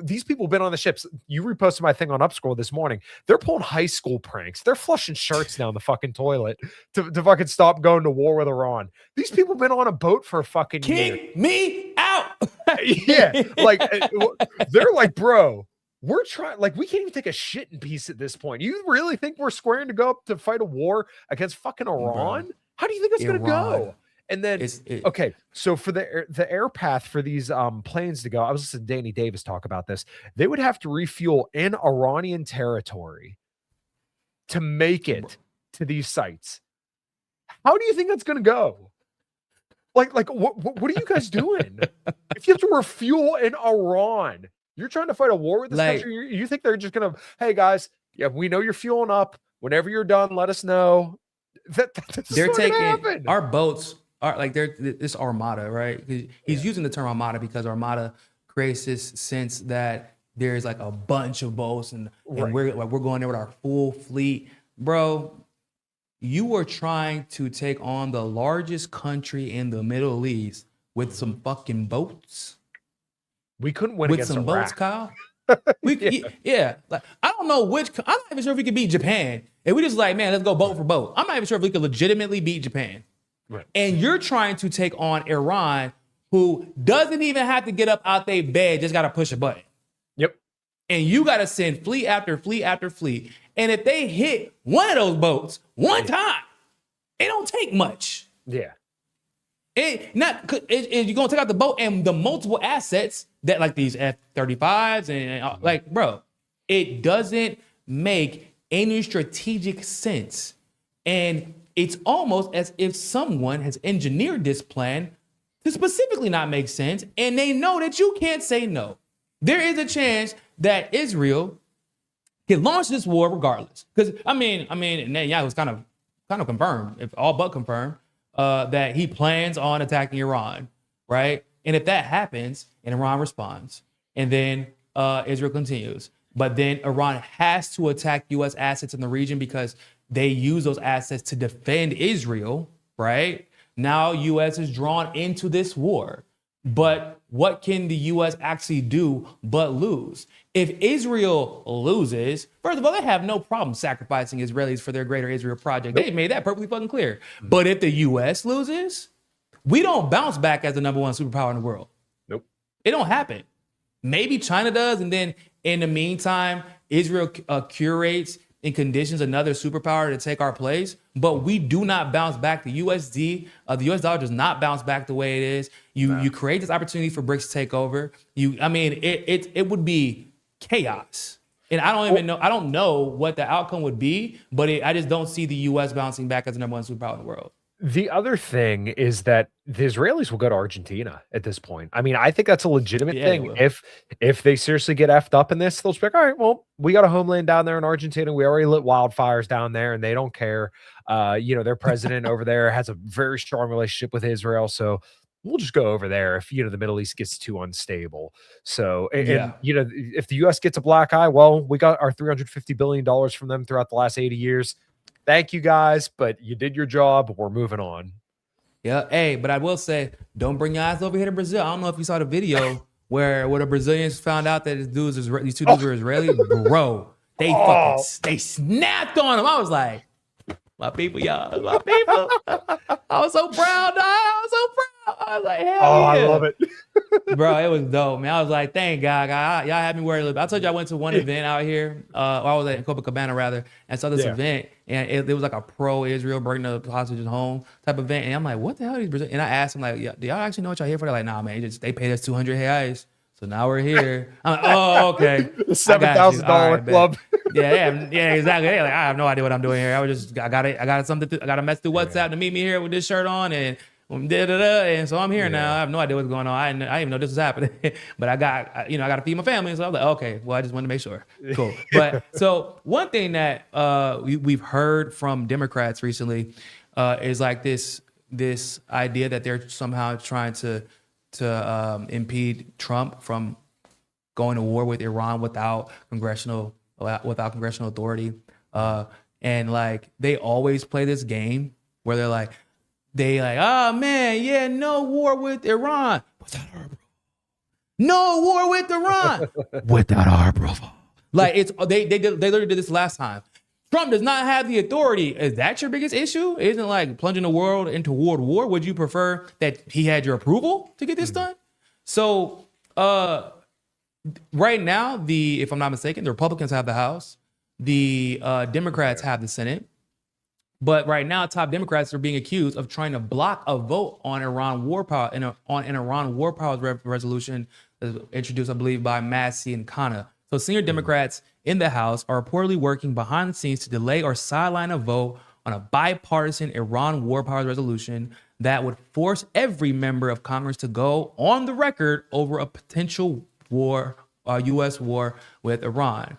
these people have been on the ships. You reposted my thing on Upscroll this morning. They're pulling high school pranks. They're flushing shirts down the fucking toilet to fucking stop going to war with Iran. These people have been on a boat for a fucking year. Kick me out. Yeah, they're like, bro, we're trying, we can't even take a shit in peace at this point. You really think we're squaring to go up to fight a war against fucking Iran? Bro. How do you think it's going to go? And then, okay, so for the air path for these planes to go, I was listening to Danny Davis talk about this. They would have to refuel in Iranian territory to make it to these sites. How do you think that's going to go? What are you guys doing? If you have to refuel in Iran, you're trying to fight a war with this country. You think they're just going to, hey guys, yeah, we know you're fueling up. Whenever you're done, let us know. They're taking our boats. This armada, right? He's using the term armada because armada creates this sense that there's like a bunch of boats and we're going there with our full fleet. Bro, you are trying to take on the largest country in the Middle East with some fucking boats. We couldn't win against some Iraq. boats, Kyle. I don't know I'm not even sure if we could beat Japan. And we just man, let's go boat for boat. I'm not even sure if we could legitimately beat Japan. Right. And you're trying to take on Iran, who doesn't even have to get up out their bed, just got to push a button. Yep. And you got to send fleet after fleet after fleet. And if they hit one of those boats one time, it don't take much. Yeah. You're going to take out the boat and the multiple assets that like these F-35s and bro, it doesn't make any strategic sense. And it's almost as if someone has engineered this plan to specifically not make sense, and they know that you can't say no. There is a chance that Israel can launch this war regardless. Because Netanyahu's kind of confirmed, if all but confirmed, that he plans on attacking Iran, right? And if that happens and Iran responds, and then Israel continues. But then Iran has to attack U.S. assets in the region because they use those assets to defend Israel, right? Now U.S. is drawn into this war. But what can the U.S. actually do but lose? If Israel loses, first of all, they have no problem sacrificing Israelis for their greater Israel project. They made that perfectly fucking clear. But if the U.S. loses, we don't bounce back as the number one superpower in the world. Nope. It don't happen. Maybe China does, and then in the meantime, Israel curates and conditions another superpower to take our place. But we do not bounce back. The USD, the US dollar does not bounce back the way it is. You create this opportunity for BRICS to take over. It would be chaos. And I don't even know. I don't know what the outcome would be, but I just don't see the U.S. bouncing back as the number one superpower in the world. The other thing is that the Israelis will go to Argentina at this point. I mean, I think that's a legitimate thing. If they seriously get effed up in this, they'll be like, all right, well, we got a homeland down there in Argentina. We already lit wildfires down there, and they don't care. Their president over there has a very strong relationship with Israel, so we'll just go over there if the Middle East gets too unstable. So, if the U.S. gets a black eye, well, we got our $350 billion from them throughout the last 80 years. Thank you guys, but you did your job. We're moving on. Yeah, hey, but I will say, don't bring your eyes over here to Brazil. I don't know if you saw the video where the Brazilians found out that these two dudes were Israeli. Bro, they snapped on them. I was like, my people, y'all, my people. I was so proud, dog. I was so proud. I was like, hell yeah. I love it. Bro, it was dope, man. I was like, thank God. Y'all had me worried a little bit. I told you I went to one event out here. I was at Copacabana, rather, and saw this event. And it was like a pro-Israel, bring the hostages home type event. And I'm like, what the hell are these Brazilians? And I asked them, like, do y'all actually know what y'all here for? They're like, nah, man. They paid us 200 reais. So now we're here. I'm like, oh, okay. The $7,000 club. Yeah, exactly. They're like, I have no idea what I'm doing here. I got a message through WhatsApp to meet me here with this shirt on, and and so I'm here now. I have no idea what's going on. I didn't even know this was happening. But I got to feed my family. So I was like, okay, well, I just wanted to make sure. Cool. But so one thing that we've heard from Democrats recently is like this idea that they're somehow trying to impede Trump from going to war with Iran without congressional authority. And like they always play this game where they're like, oh man, yeah, no war with Iran. Without our approval. No war with Iran. Without our approval. Like they literally did this last time. Trump does not have the authority. Is that your biggest issue? Isn't like plunging the world into world war? Would you prefer that he had your approval to get this done? So right now, if I'm not mistaken, the Republicans have the House. The Democrats have the Senate. But right now, top Democrats are being accused of trying to block a vote on Iran war power on an Iran war powers resolution introduced, I believe, by Massey and Khanna. So senior Democrats in the House are reportedly working behind the scenes to delay or sideline a vote on a bipartisan Iran war powers resolution that would force every member of Congress to go on the record over a potential war, U.S. war with Iran.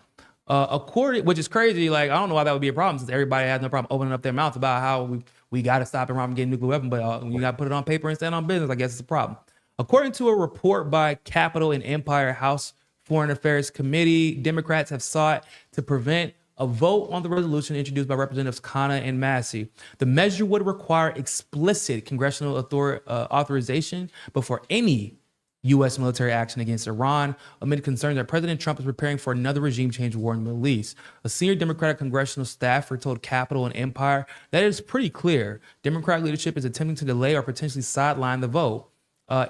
Which is crazy. Like, I don't know why that would be a problem, since everybody has no problem opening up their mouth about how we got to stop Iran from getting nuclear weapon, but when you got to put it on paper and stand on business, I guess it's a problem. According to a report by Capitol and Empire House Foreign Affairs Committee, Democrats have sought to prevent a vote on the resolution introduced by Representatives Khanna and Massey. The measure would require explicit congressional authorization before any U.S. military action against Iran, amid concerns that President Trump is preparing for another regime change war in the Middle East. A senior Democratic congressional staffer told Capitol and Empire that it is pretty clear Democratic leadership is attempting to delay or potentially sideline the vote.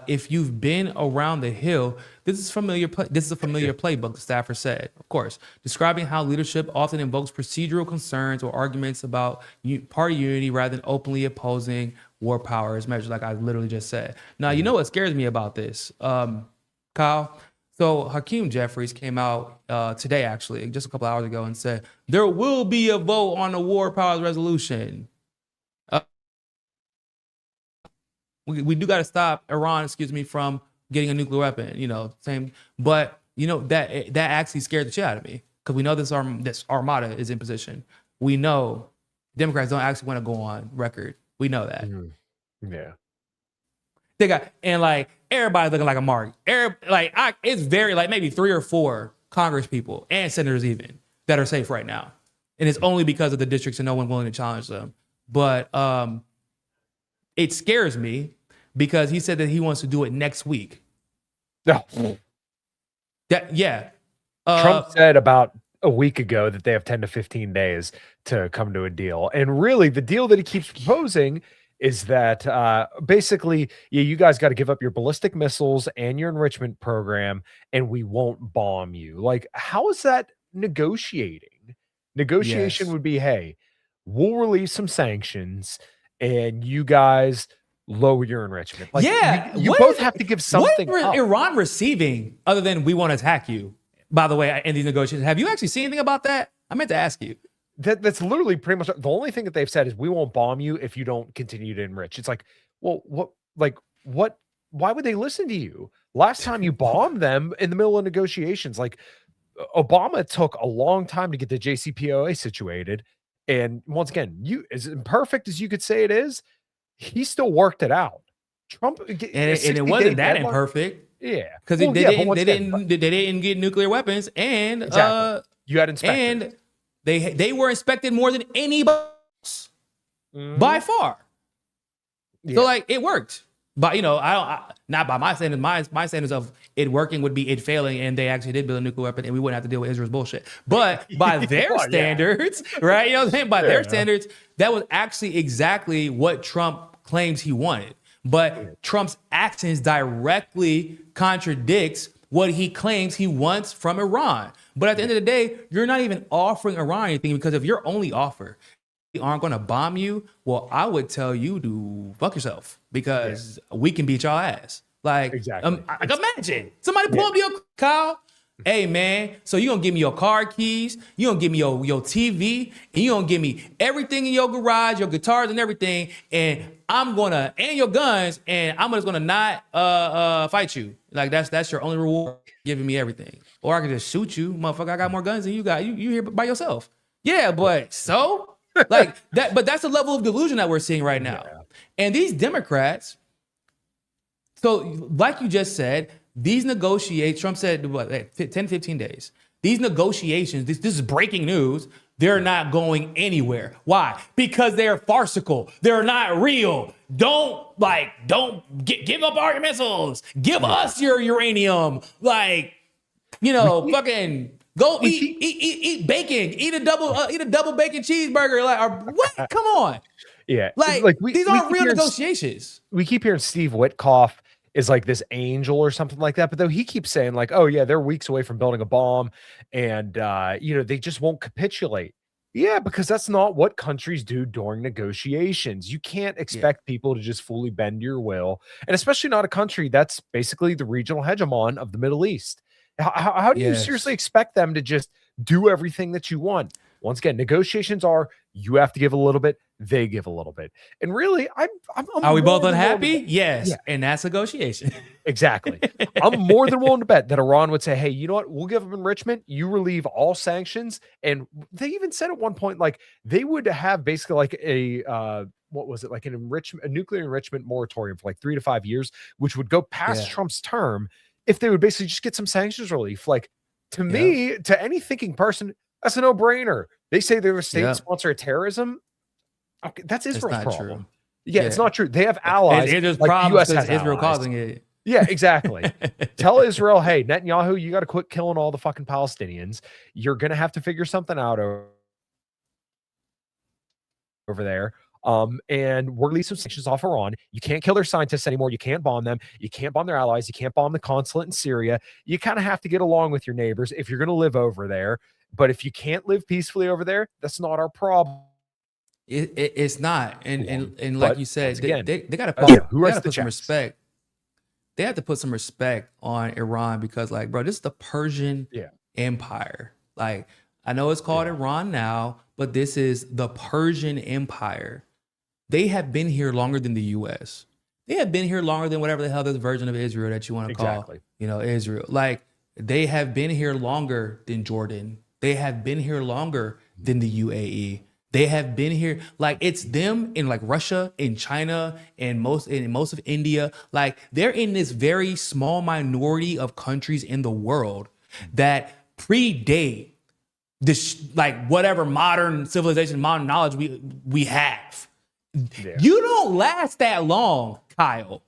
If you've been around the Hill, this is a familiar playbook, the staffer said, of course, describing how leadership often invokes procedural concerns or arguments about party unity rather than openly opposing war powers measures, like I literally just said. Now, you know what scares me about this, Kyle? So Hakeem Jeffries came out today, actually, just a couple hours ago, and said, there will be a vote on the war powers resolution. We do got to stop Iran, from getting a nuclear weapon, same. But, that actually scared the shit out of me, because we know this armada is in position. We know Democrats don't actually want to go on record. We know that. Yeah. They got, and like everybody looking like a mark. It's very like maybe 3 or 4 Congress people and senators even that are safe right now. And it's only because of the districts and no one willing to challenge them. But it scares me because he said that he wants to do it next week. No. Trump said about a week ago that they have 10 to 15 days to come to a deal. And really, the deal that he keeps proposing is that basically, you guys got to give up your ballistic missiles and your enrichment program, and we won't bomb you. Like, how is that negotiating? Negotiation would be, hey, we'll release some sanctions, and you guys lower your enrichment. Like, you both have to give something What up. Iran receiving other than we want to attack you, by the way, in these negotiations? Have you actually seen anything about that? I meant to ask you. That's literally pretty much the only thing that they've said is we won't bomb you if you don't continue to enrich. It's like, well, why would they listen to you? Last time you bombed them in the middle of negotiations, like Obama took a long time to get the JCPOA situated. And once again, as imperfect as you could say it is, he still worked it out. Trump, and it wasn't that imperfect. Yeah, because they didn't get nuclear weapons, and you had inspectors. And they were inspected more than anybody else by far. So like it worked, but not by my standards. My standards of it working would be it failing, and they actually did build a nuclear weapon, and we wouldn't have to deal with Israel's bullshit. But by their standards, right? You know what I'm saying? By their standards, that was actually exactly what Trump claims he wanted. But Trump's actions directly contradicts what he claims he wants from Iran. But at the end of the day, you're not even offering Iran anything, because if your only offer, we aren't going to bomb you, well, I would tell you to fuck yourself, because we can beat y'all ass. Like, imagine somebody pull up to your Kyle. Hey man, so you gonna give me your car keys, you gonna give me your TV, and you gonna give me everything in your garage, your guitars and everything, and and your guns, and I'm just gonna not fight you. Like that's your only reward, giving me everything. Or I could just shoot you, motherfucker. I got more guns than you got. You here by yourself. Yeah, but so like that. But that's the level of delusion that we're seeing right now. Yeah. And these Democrats. So like you just said. These negotiations, Trump said, 10, 15 days. These negotiations, this is breaking news. They're not going anywhere. Why? Because they're farcical. They're not real. Don't give up our missiles. Give us your uranium. Fucking go eat bacon. Eat a double bacon cheeseburger. What? Come on. Yeah. These aren't real negotiations. We keep hearing Steve Witkoff is like this angel or something like that. But though he keeps saying like, oh yeah, they're weeks away from building a bomb, and they just won't capitulate. Yeah, because that's not what countries do during negotiations. You can't expect people to just fully bend your will, and especially not a country that's basically the regional hegemon of the Middle East. How do you seriously expect them to just do everything that you want? Once again, negotiations are you have to give a little bit, they give a little bit. And really, I'm are we both unhappy? Yes. Yeah. And that's negotiation. Exactly. I'm more than willing to bet that Iran would say, hey, you know what? We'll give them enrichment. You relieve all sanctions. And they even said at one point, like they would have basically like a nuclear enrichment moratorium for like 3 to 5 years, which would go past Trump's term if they would basically just get some sanctions relief. Like to me, to any thinking person, that's a no-brainer. They say they're a state sponsor of terrorism. Okay, that's Israel's problem. True. Yeah, it's not true. They have allies. There's like problems because Israel causing it. Yeah, exactly. Tell Israel, hey, Netanyahu, you got to quit killing all the fucking Palestinians. You're going to have to figure something out over there. And we're releasing some sanctions off Iran. You can't kill their scientists anymore. You can't bomb them. You can't bomb their allies. You can't bomb the consulate in Syria. You kind of have to get along with your neighbors if you're going to live over there. But if you can't live peacefully over there, that's not our problem. It's not. And like you said, they got to put some respect. They have to put some respect on Iran because, like, bro, this is the Persian Empire. Like, I know it's called Iran now, but this is the Persian Empire. They have been here longer than the U.S. They have been here longer than whatever the hell this version of Israel that you want to call, Israel. Like, they have been here longer than Jordan. They have been here longer than the UAE. They have been here. Like, it's them in like Russia, in China, and most of India. Like, they're in this very small minority of countries in the world that predate this, like, whatever modern civilization, modern knowledge we have. Yeah. You don't last that long, Kyle.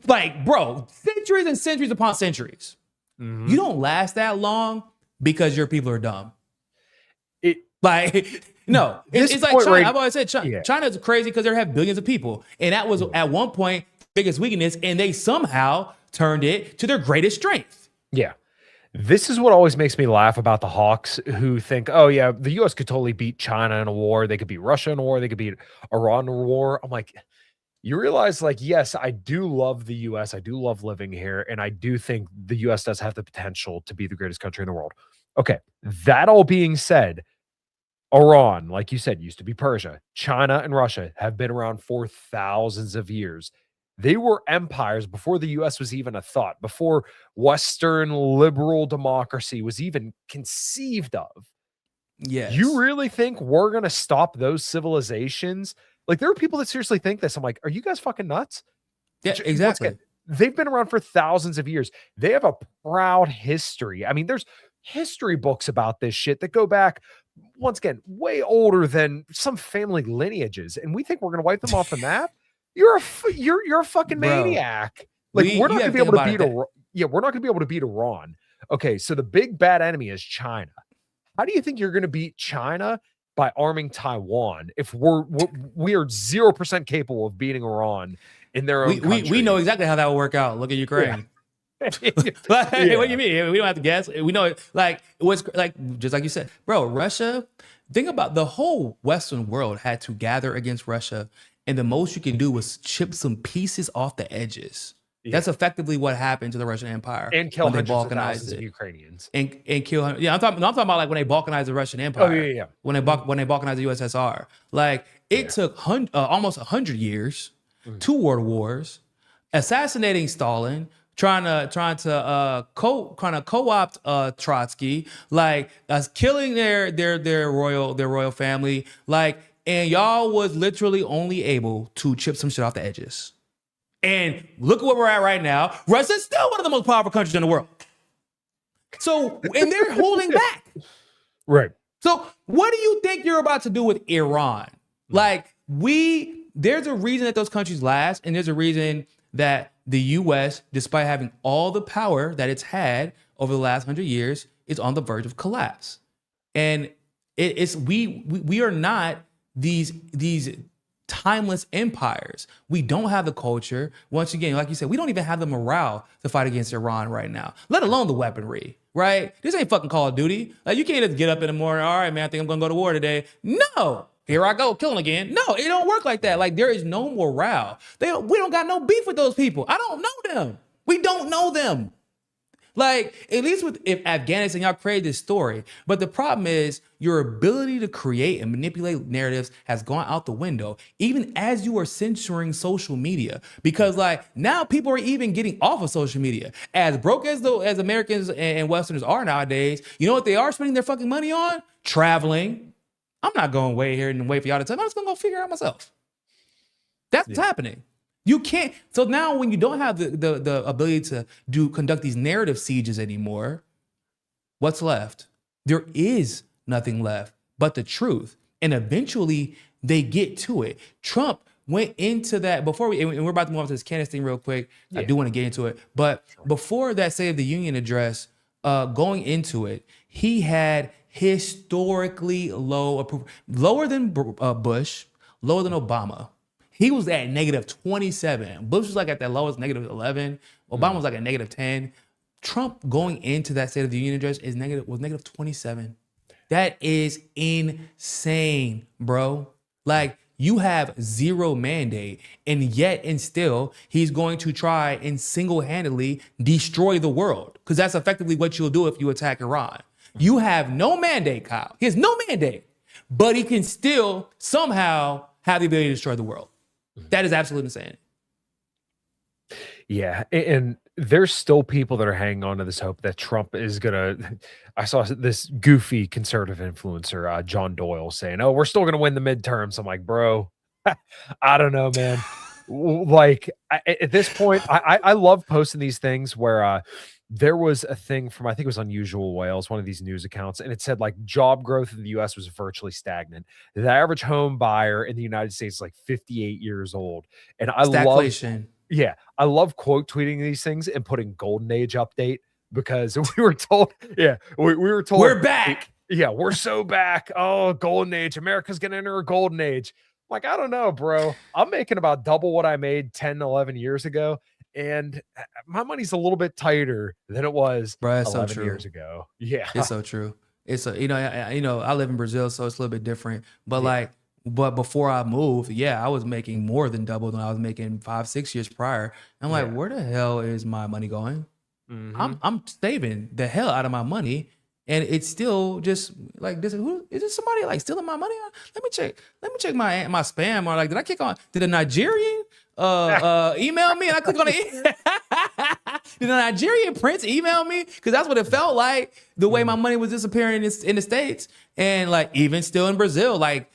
Like, bro, centuries and centuries upon centuries. Mm-hmm. You don't last that long because your people are dumb. No, it's like China. I've always said China is crazy because they have billions of people. And that was at one point biggest weakness, and they somehow turned it to their greatest strength. Yeah. This is what always makes me laugh about the hawks who think, oh, yeah, the U.S. could totally beat China in a war. They could beat Russia in a war. They could beat Iran in a war. I'm like, you realize, like, yes, I do love the U.S. I do love living here. And I do think the U.S. does have the potential to be the greatest country in the world. Okay. That all being said, Iran, like you said, used to be Persia. China and Russia have been around for thousands of years. They were empires before the U.S. was even a thought, before Western liberal democracy was even conceived of. Yes. You really think we're going to stop those civilizations? Like, there are people that seriously think this. I'm like, are you guys fucking nuts? Yeah, exactly. They've been around for thousands of years. They have a proud history. I mean, there's history books about this shit that go back, once again, way older than some family lineages. And we think we're going to wipe them off the map? You're a fucking maniac. Like, we're not going to be able to beat Iran. Yeah, we're not going to be able to beat Iran. Okay, so the big bad enemy is China. How do you think you're going to beat China by arming Taiwan if we are 0% capable of beating Iran in their own country? We know exactly how that will work out. Look at Ukraine. Yeah. What do you mean? We don't have to guess. We know it. Like, what's like, just like you said, bro, Russia. Think about the whole Western world had to gather against Russia. And the most you can do was chip some pieces off the edges. Yeah. That's effectively what happened to the Russian Empire. And kill hundreds of thousands of Ukrainians. And kill. Yeah, I'm talking about like when they balkanized the Russian Empire. Oh, yeah. When they balkanized the USSR. Like, it took almost 100 years, 2 world wars, assassinating Stalin, trying to co-opt Trotsky, like killing their royal family, like. And y'all was literally only able to chip some shit off the edges. And look at where we're at right now. Russia's still one of the most powerful countries in the world. So, and they're holding back. Right. So what do you think you're about to do with Iran? Like, there's a reason that those countries last, and there's a reason that the U.S., despite having all the power that it's had over the last 100 years, is on the verge of collapse. And we are not these timeless empires. We don't have the culture. Once again, like you said, we don't even have the morale to fight against Iran right now, let alone the weaponry, right? This ain't fucking Call of Duty. Like, you can't just get up in the morning, all right, man, I think I'm gonna go to war today. No, here I go, killing again. No, it don't work like that. Like, there is no morale. We don't got no beef with those people. I don't know them. We don't know them. Like, at least if Afghanistan, y'all created this story. But the problem is your ability to create and manipulate narratives has gone out the window, even as you are censoring social media. Because, like, now people are even getting off of social media. As broke as Americans and Westerners are nowadays, you know what they are spending their fucking money on? Traveling. I'm not going to wait here and wait for y'all to tell me. I'm just going to go figure it out myself. That's what's happening. You can't. So now when you don't have the ability to conduct these narrative sieges anymore, what's left? There is nothing left but the truth. And eventually they get to it. Trump went into that before and we're about to move on to this Candace thing real quick. Yeah. I do want to get into it. But before that State of the Union address, going into it, he had historically low approval, lower than Bush, lower than Obama. He was at -27. Bush was like at that lowest -11. Obama was like at -10. Trump going into that State of the Union address was -27. That is insane, bro. Like, you have zero mandate, and yet and still he's going to try and single-handedly destroy the world, because that's effectively what you'll do if you attack Iran. You have no mandate, Kyle. He has no mandate, but he can still somehow have the ability to destroy the world. That is absolutely insane. Yeah. And there's still people that are hanging on to this hope that Trump is gonna. I saw this goofy conservative influencer, John Doyle, saying, "Oh, we're still gonna win the midterms." I'm like, bro, I don't know, man. Like at this point, I love posting these things where there was a thing from, I think it was Unusual Whales, one of these news accounts, and it said like job growth in the U.S. was virtually stagnant. The average home buyer in the United States is like 58 years old, and I love. Stagflation. Yeah, I love quote tweeting these things and putting golden age update because we were told, we were told We're back. Yeah, we're so back. Oh, golden age. America's going to enter a golden age. Like, I don't know, bro. I'm making about double what I made 10, 11 years ago. And my money's a little bit tighter than it was Bro, it's 11 so true. years ago. Yeah. It's so true. It's a, I live in Brazil, so it's a little bit different. But but before I moved, I was making more than double than I was making 5-6 years prior. I'm like, where the hell is my money going? Mhm. I'm saving the hell out of my money, and it's still just like this. Who is this? Somebody like stealing my money? Let me check my spam, or like did I kick on? Did a Nigerian email me and I click on it? Did a Nigerian prince email me? Because that's what it felt like. The way my money was disappearing in the States, and like even still in Brazil, like.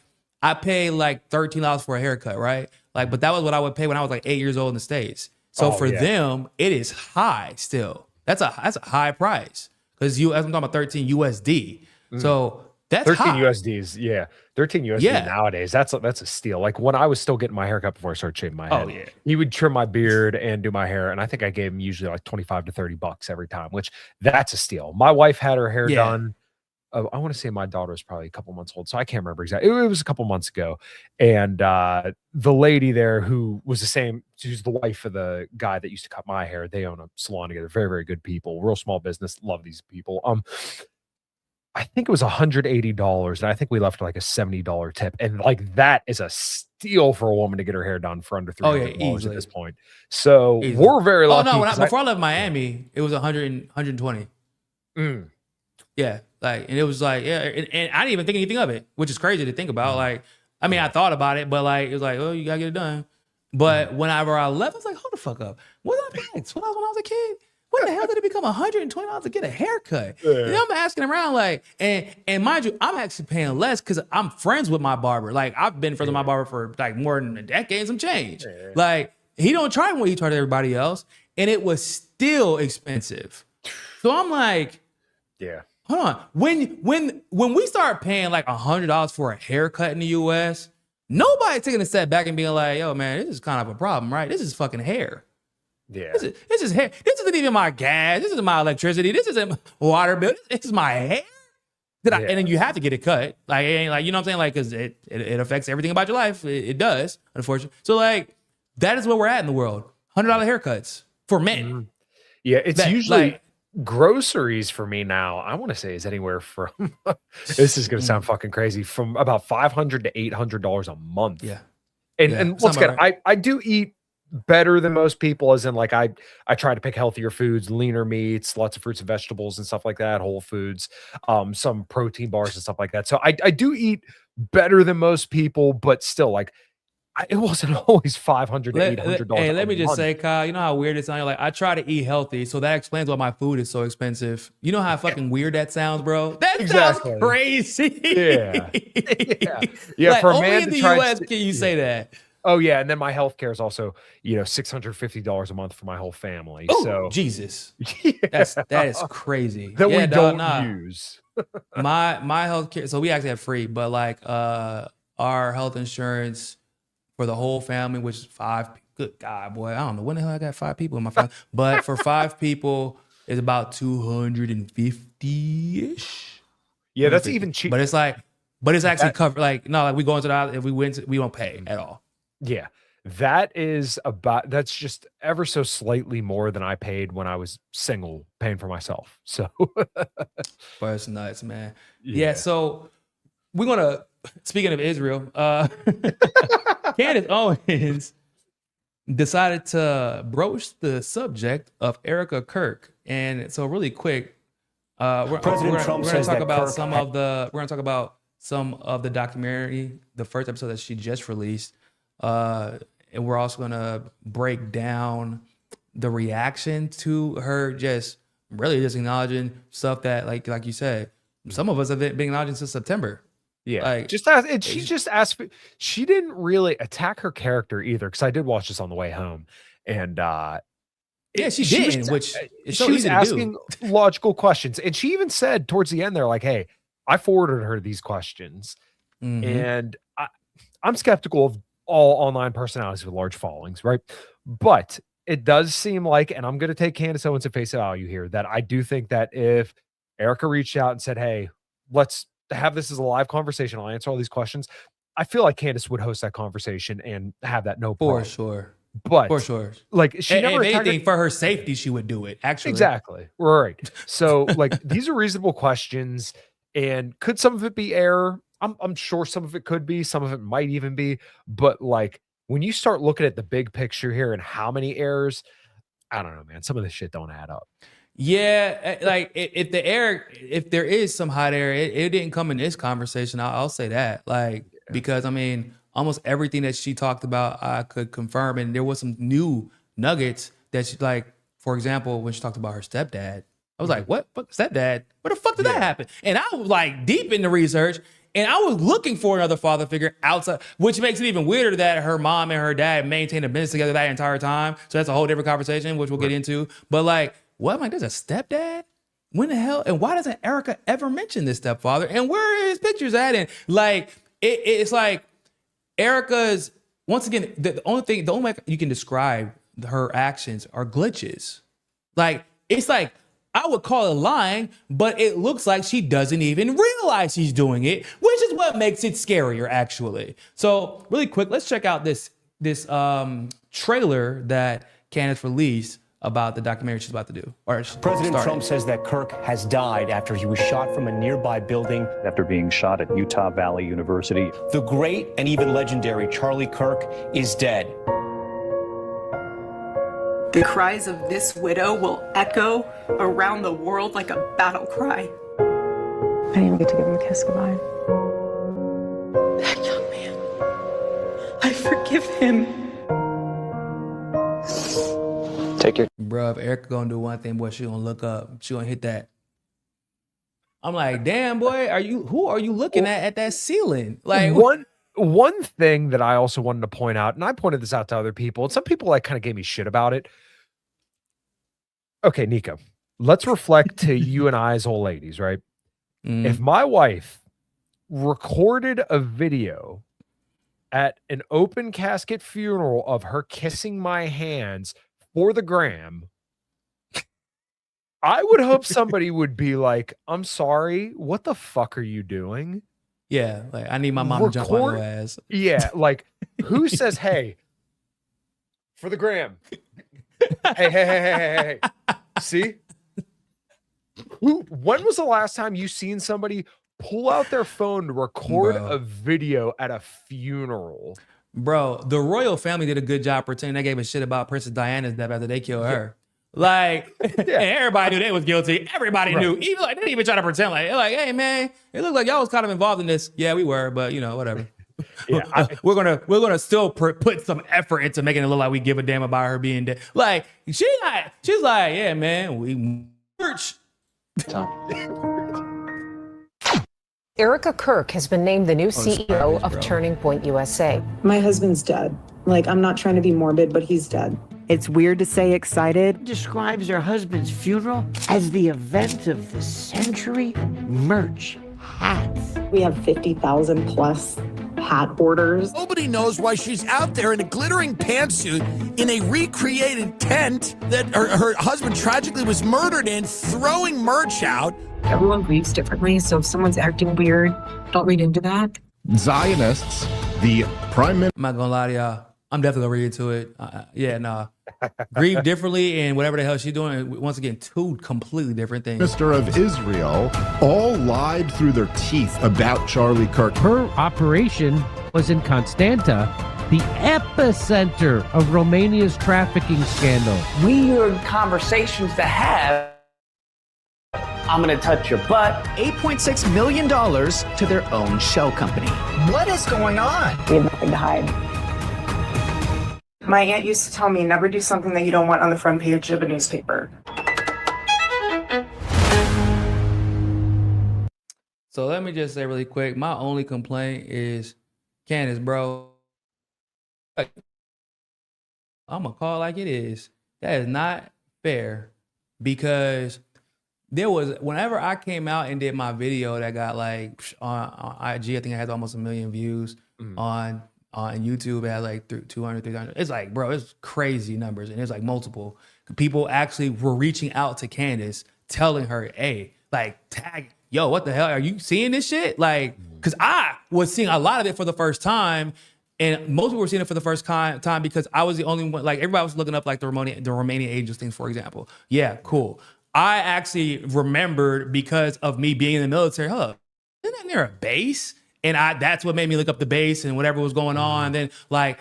I paid like $13 for a haircut, right? Like, but that was what I would pay when I was like 8 years old in the States. So for them, it is high still. That's a high price because I'm talking about 13 USD. So that's 13 high. USDs, 13 USD nowadays. That's a steal. Like when I was still getting my haircut before I started shaving my head, he would trim my beard and do my hair, and I think I gave him usually like $25 to $30 every time, which that's a steal. My wife had her hair done. I want to say my daughter was probably a couple months old, so I can't remember exactly. It was a couple months ago, and the lady there who was she's the wife of the guy that used to cut my hair. They own a salon together. Very, very good people. Real small business. Love these people. I think it was $180, and I think we left like a $70 tip, and like that is a steal for a woman to get her hair done for under $300 at this point. So we're very lucky. Oh no! Before I left Miami, it was 120. Yeah, like, and it was like, and I didn't even think anything of it, which is crazy to think about. Like, I mean, I thought about it, but like, it was like, oh, you gotta get it done. But whenever I left, I was like, hold the fuck up. What did I pay? When I was a kid? When the hell did it become $120 to get a haircut? You know, I'm asking around, like, and mind you, I'm actually paying less because I'm friends with my barber. Like, I've been friends with my barber for like more than a decade and some change. Like, he don't charge what he charged everybody else, and it was still expensive. So I'm like, hold on. When we start paying like $100 for a haircut in the US, nobody's taking a step back and being like, yo, man, this is kind of a problem, right? This is fucking hair. Yeah. This is hair. This isn't even my gas. This isn't my electricity. This isn't water bill. This is my hair. And then you have to get it cut. Like, it ain't like, you know what I'm saying? Like, because it affects everything about your life. It does, unfortunately. So, like, that is where we're at in the world. $100 haircuts for men. Yeah, it's usually... Like, groceries for me now, I want to say is anywhere from this is going to sound fucking crazy, from about $500 to $800 a month. And once again, I do eat better than most people, as in like I try to pick healthier foods, leaner meats, lots of fruits and vegetables and stuff like that, whole foods, some protein bars and stuff like that. So I do eat better than most people, but still, like, it wasn't always $500 to $800. Hey, let me just say, Kyle, you know how weird it sounds? Like, I try to eat healthy, so that explains why my food is so expensive. You know how fucking weird that sounds, bro? That sounds crazy. Yeah. Like, for a only man in the to US can you say that. Oh yeah, and then my health care is also, $650 a month for my whole family. Oh, so Jesus, that is crazy. That we don't use. my health care. So we actually have free, but like our health insurance for the whole family, which is 5. Good God, boy, I don't know when the hell I got 5 people in my family, but for 5 people, it's about 250-ish. Yeah, that's even cheap. But it's actually covered. Like, no, like we go into the, if we win, we don't pay at all. Yeah, that's just ever so slightly more than I paid when I was single, paying for myself. So, but it's nuts, man. Yeah. So we're gonna, speaking of Israel, Candace Owens decided to broach the subject of Erika Kirk, and so really quick, we're going to talk about some of the documentary, the first episode that she just released, and we're also going to break down the reaction to her just really just acknowledging stuff that, like you said, some of us have been acknowledging since September. Yeah, Like, just asked, and she just asked. She didn't really attack her character either, because I did watch this on the way home, and yeah, she was- did, which is so she was easy to asking do. logical questions, and she even said towards the end, they're like, "Hey, I forwarded her these questions," and I'm skeptical of all online personalities with large followings, right? But it does seem like, and I'm going to take Candace Owens at face value here, that I do think that if Erika reached out and said, "Hey, let's have this as a live conversation, I'll answer all these questions," I feel like Candace would host that conversation and have that no problem. For sure. But For sure. like, she never if attacked anything, for her safety, she would do it. Actually, exactly right. So like, these are reasonable questions, and could some of it be error? I'm sure some of it could be, some of it might even be, but like, when you start looking at the big picture here and how many errors, I don't know, man, some of this shit don't add up. Yeah, like if there is some hot air, it didn't come in this conversation. I'll say that, like, because I mean, almost everything that she talked about, I could confirm, and there was some new nuggets that she, like, for example, when she talked about her stepdad, I was like, what stepdad? Where the fuck did that happen? And I was like deep in the research, and I was looking for another father figure outside, which makes it even weirder that her mom and her dad maintained a business together that entire time. So that's a whole different conversation, which we'll get into. But like, what? I'm like, there's a stepdad? When the hell? And why doesn't Erika ever mention this stepfather? And where are his pictures at? And like, it's like Erika's, once again, the only way you can describe her actions are glitches. Like, it's like, I would call it lying, but it looks like she doesn't even realize she's doing it, which is what makes it scarier, actually. So really quick, let's check out this trailer that Candace released about the documentary she's about to do. President Trump says that Kirk has died after he was shot from a nearby building. After being shot at Utah Valley University. The great and even legendary Charlie Kirk is dead. The cries of this widow will echo around the world like a battle cry. I didn't even get to give him a kiss goodbye. That young man, I forgive him. Take your... Bruh, if Erika gonna do one thing, boy, she gonna look up. She gonna hit that. I'm like, damn, boy, who are you looking at that ceiling? Like, one thing that I also wanted to point out, and I pointed this out to other people, and some people like kind of gave me shit about it. Okay, Niko, let's reflect to you and I as old ladies, right? If my wife recorded a video at an open casket funeral of her kissing my hands for the gram, I would hope somebody would be like, "I'm sorry, what the fuck are you doing?" yeah, like, I need my mom to jump on your ass. Yeah, like, who says, "Hey, for the gram"? Hey. See? When was the last time you seen somebody pull out their phone to record a video at a funeral? Bro, the royal family did a good job pretending they gave a shit about Princess Diana's death after they killed her. Like, and everybody knew they was guilty. Everybody knew. Even like, they didn't even try to pretend like, hey man, it looked like y'all was kind of involved in this. Yeah, we were, but you know, whatever. Yeah, we're gonna still put some effort into making it look like we give a damn about her being dead. Like, she's like, yeah, man, we merch. Erika Kirk has been named the new CEO of Turning Point USA. My husband's dead. Like, I'm not trying to be morbid, but he's dead. It's weird to say excited. Describes her husband's funeral as the event of the century. Merch, hats. We have 50,000 plus hat orders. Nobody knows why she's out there in a glittering pantsuit in a recreated tent that her husband tragically was murdered in, throwing merch out. Everyone grieves differently, so if someone's acting weird, don't read into that. Zionists, the prime minister. I'm not gonna lie to y'all. I'm definitely gonna read into it. Grieve differently, and whatever the hell she's doing. Once again, two completely different things. Minister of Israel all lied through their teeth about Charlie Kirk. Her operation was in Constanta, the epicenter of Romania's trafficking scandal. We are conversations to have. I'm gonna touch your butt. $8.6 million to their own shell company. What is going on? We have nothing to hide. My aunt used to tell me never do something that you don't want on the front page of a newspaper. So let me just say really quick, my only complaint is, Candace, bro, I'm gonna call it like it is. That is not fair, because there was, whenever I came out and did my video that got like on IG, I think I had almost 1 million views. On YouTube, it had like 200, 300. It's like, bro, it's crazy numbers, and it's like multiple people actually were reaching out to Candace, telling her, hey, like, tag, yo, what the hell, are you seeing this shit? Like, because I was seeing a lot of it for the first time, and most people were seeing it for the first time because I was the only one. Like, everybody was looking up like the Romanian angels things, for example. Yeah, cool. I actually remembered, because of me being in the military, isn't that near a base? And that's what made me look up the base and whatever was going on. Then there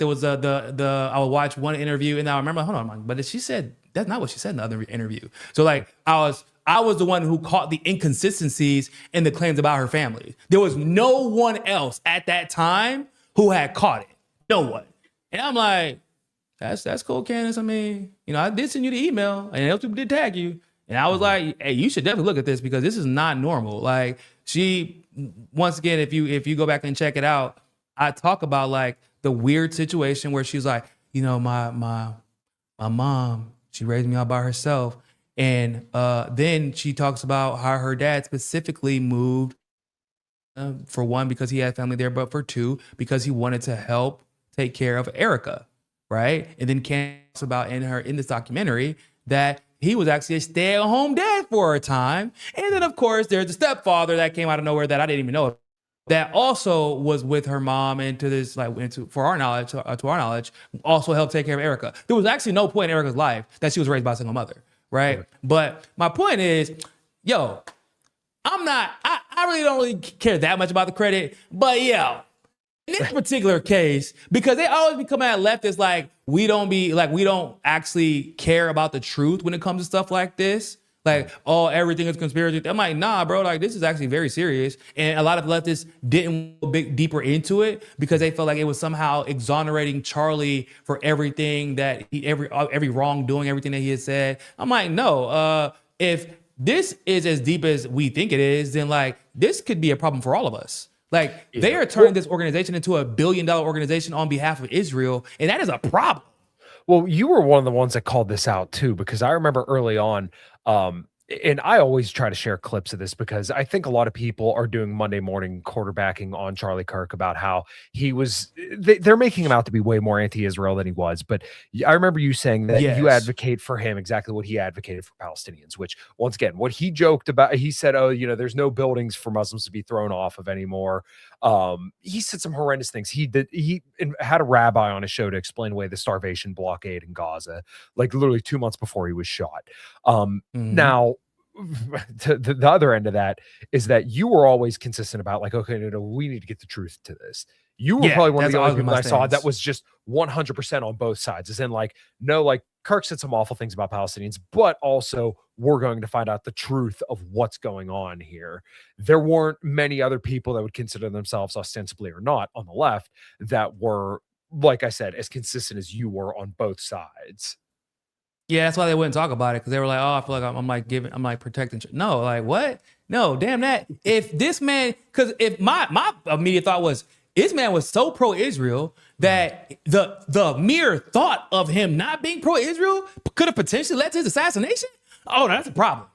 was I would watch one interview, and I remember, hold on, but she said that's not what she said in the other interview. So like I was the one who caught the inconsistencies in the claims about her family. There was no one else at that time who had caught it. No one. And I'm like, that's cool, Candace. I mean, I did send you the email, and those people did tag you. And I was like, hey, you should definitely look at this, because this is not normal. Like, she, once again, if you go back and check it out, I talk about like the weird situation where she's like, my mom, she raised me all by herself. And then she talks about how her dad specifically moved, for one, because he had family there, but for two, because he wanted to help take care of Erika, right? And then Candace talks about in this documentary that he was actually a stay-at-home dad for a time. And then, of course, there's a stepfather that came out of nowhere that I didn't even know, that also was with her mom, and to our knowledge, also helped take care of Erika. There was actually no point in Erika's life that she was raised by a single mother, right? But my point is, yo, I really don't really care that much about the credit, but yo, in this particular case, because they always be coming at leftists like we don't actually care about the truth when it comes to stuff like this. Like, oh, everything is conspiracy. I'm like, nah, bro, like this is actually very serious. And a lot of leftists didn't go deeper into it because they felt like it was somehow exonerating Charlie for everything that every wrongdoing, everything that he had said. I'm like, no, if this is as deep as we think it is, then like this could be a problem for all of us. Like, they are turning this organization into a $1 billion organization on behalf of Israel, and that is a problem. Well, you were one of the ones that called this out too, because I remember early on, and I always try to share clips of this because I think a lot of people are doing Monday morning quarterbacking on Charlie Kirk about how they're making him out to be way more anti-Israel than he was. But I remember you saying that you advocate for him exactly what he advocated for Palestinians, which once again, what he joked about, he said, oh, there's no buildings for Muslims to be thrown off of anymore. He said some horrendous things. He had a rabbi on his show to explain away the starvation blockade in Gaza, like literally 2 months before he was shot. Now, the other end of that is that you were always consistent about like, okay, no, we need to get the truth to this. You were probably one of the only people I saw that was just 100% on both sides. As in like, no, like Kirk said some awful things about Palestinians, but also we're going to find out the truth of what's going on here. There weren't many other people that would consider themselves, ostensibly or not, on the left that were, like I said, as consistent as you were on both sides. Yeah, that's why they wouldn't talk about it, because they were like, oh, I feel like I'm like protecting. No, like what? No, damn that. If this man, because if my immediate thought was, this man was so pro-Israel that the mere thought of him not being pro-Israel could have potentially led to his assassination. Oh, that's a problem.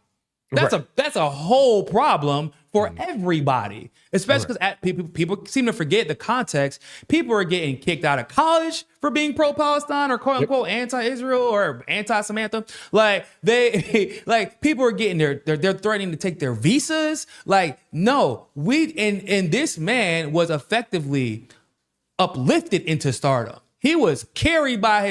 That's a whole problem for everybody, especially because people seem to forget the context. People are getting kicked out of college for being pro-Palestine or quote unquote anti-Israel or anti-Samantha. Like people are getting they're threatening to take their visas. Like, no, and this man was effectively uplifted into stardom. He was carried by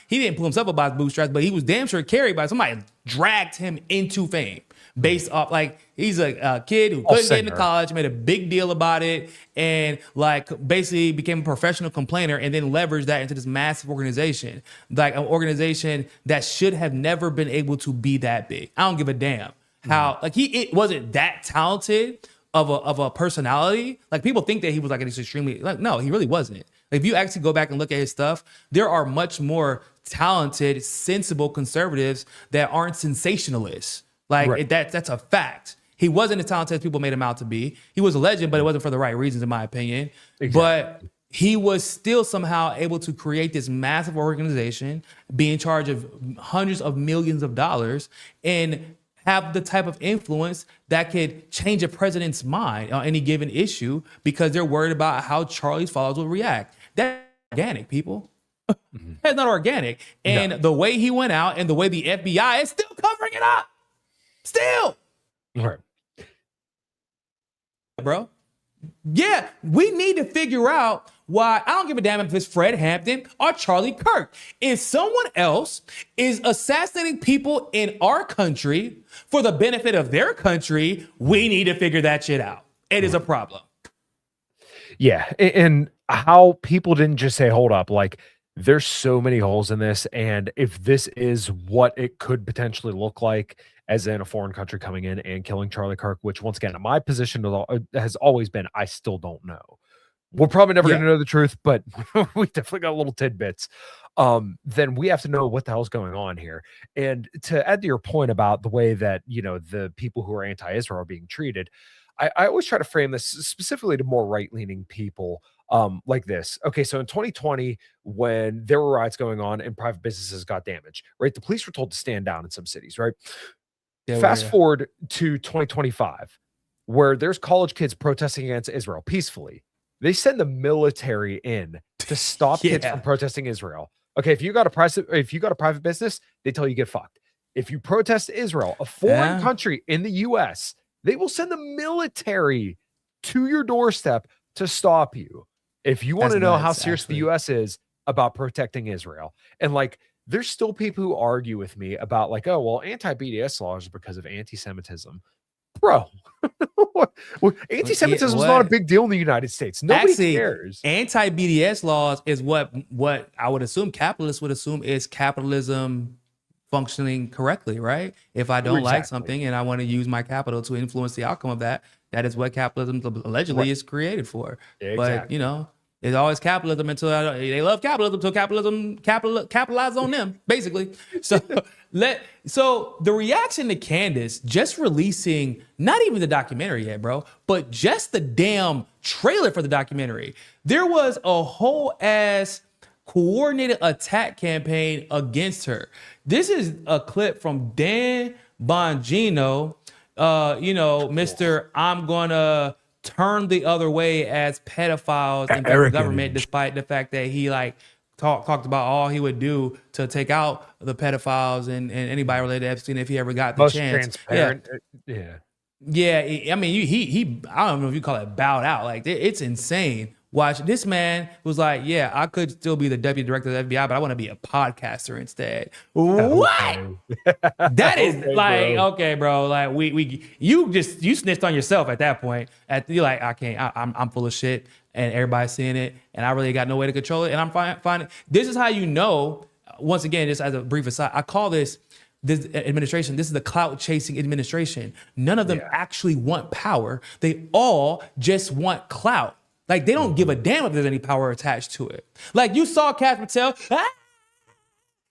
he didn't pull himself up by his bootstraps, but he was damn sure carried by somebody dragged him into fame. Based off, like, he's a kid who couldn't get into college, made a big deal about it, and like basically became a professional complainer, and then leveraged that into this massive organization, like an organization that should have never been able to be that big. I don't give a damn how, like, it wasn't that talented of a personality. Like people think that he was like an extremely like no, he really wasn't. Like, if you actually go back and look at his stuff, there are much more talented, sensible conservatives that aren't sensationalists. Like that's a fact. He wasn't as talented as people made him out to be. He was a legend, but it wasn't for the right reasons, in my opinion. Exactly. But he was still somehow able to create this massive organization, be in charge of hundreds of millions of dollars, and have the type of influence that could change a president's mind on any given issue because they're worried about how Charlie's followers will react. That's organic, people. That's not organic. And the way he went out and the way the FBI is still covering it up. Still. Right. Bro. Yeah, we need to figure out why. I don't give a damn if it's Fred Hampton or Charlie Kirk. If someone else is assassinating people in our country for the benefit of their country, we need to figure that shit out. It is a problem. Yeah, and how people didn't just say, hold up, like, there's so many holes in this, and if this is what it could potentially look like, as in a foreign country coming in and killing Charlie Kirk, which once again, my position has always been, I still don't know. We're probably never going to know the truth, but we definitely got little tidbits. Then we have to know what the hell's going on here. And to add to your point about the way that, you know, the people who are anti-Israel are being treated, I always try to frame this specifically to more right-leaning people like this. Okay, so in 2020, when there were riots going on and private businesses got damaged, right? The police were told to stand down in some cities, right? Fast forward to 2025, where there's college kids protesting against Israel peacefully. They send the military in to stop kids from protesting Israel. Okay, if you got a private business, they tell you get fucked. If you protest Israel, a foreign country in the US, they will send the military to your doorstep to stop you. If you want to know how serious the US is about protecting Israel. And like, there's still people who argue with me about like, oh, well, anti-BDS laws are because of anti-Semitism. Bro, anti-Semitism is not a big deal in the United States. Nobody cares. Anti-BDS laws is what I would assume capitalists would assume is capitalism functioning correctly, right? If I don't like something and I want to use my capital to influence the outcome of that, that is what capitalism allegedly is created for. But, you know, it's always capitalism until they love capitalism until capitalism capitalizes on them, basically. So so the reaction to Candace just releasing not even the documentary yet, bro, but just the damn trailer for the documentary. There was a whole ass coordinated attack campaign against her. This is a clip from Dan Bongino, you know, Mr. I'm gonna turn the other way as pedophiles in the government, despite the fact that he like talked about all he would do to take out the pedophiles and anybody related to Epstein if he ever got the chance. Transparent. Yeah. I mean, he I don't know if you call it bowed out. Like, it's insane. Watch, this man was like, yeah, I could still be the deputy director of the FBI, but I want to be a podcaster instead. What? That is like, okay, bro. Like you snitched on yourself at that point. You're like, I can't, I'm full of shit and everybody's seeing it and I really got no way to control it. And I'm fine. This is how you know, once again, just as a brief aside, I call this administration, this is the clout chasing administration. None of them actually want power. They all just want clout. Like, they don't give a damn if there's any power attached to it. Like, you saw Cass Patel,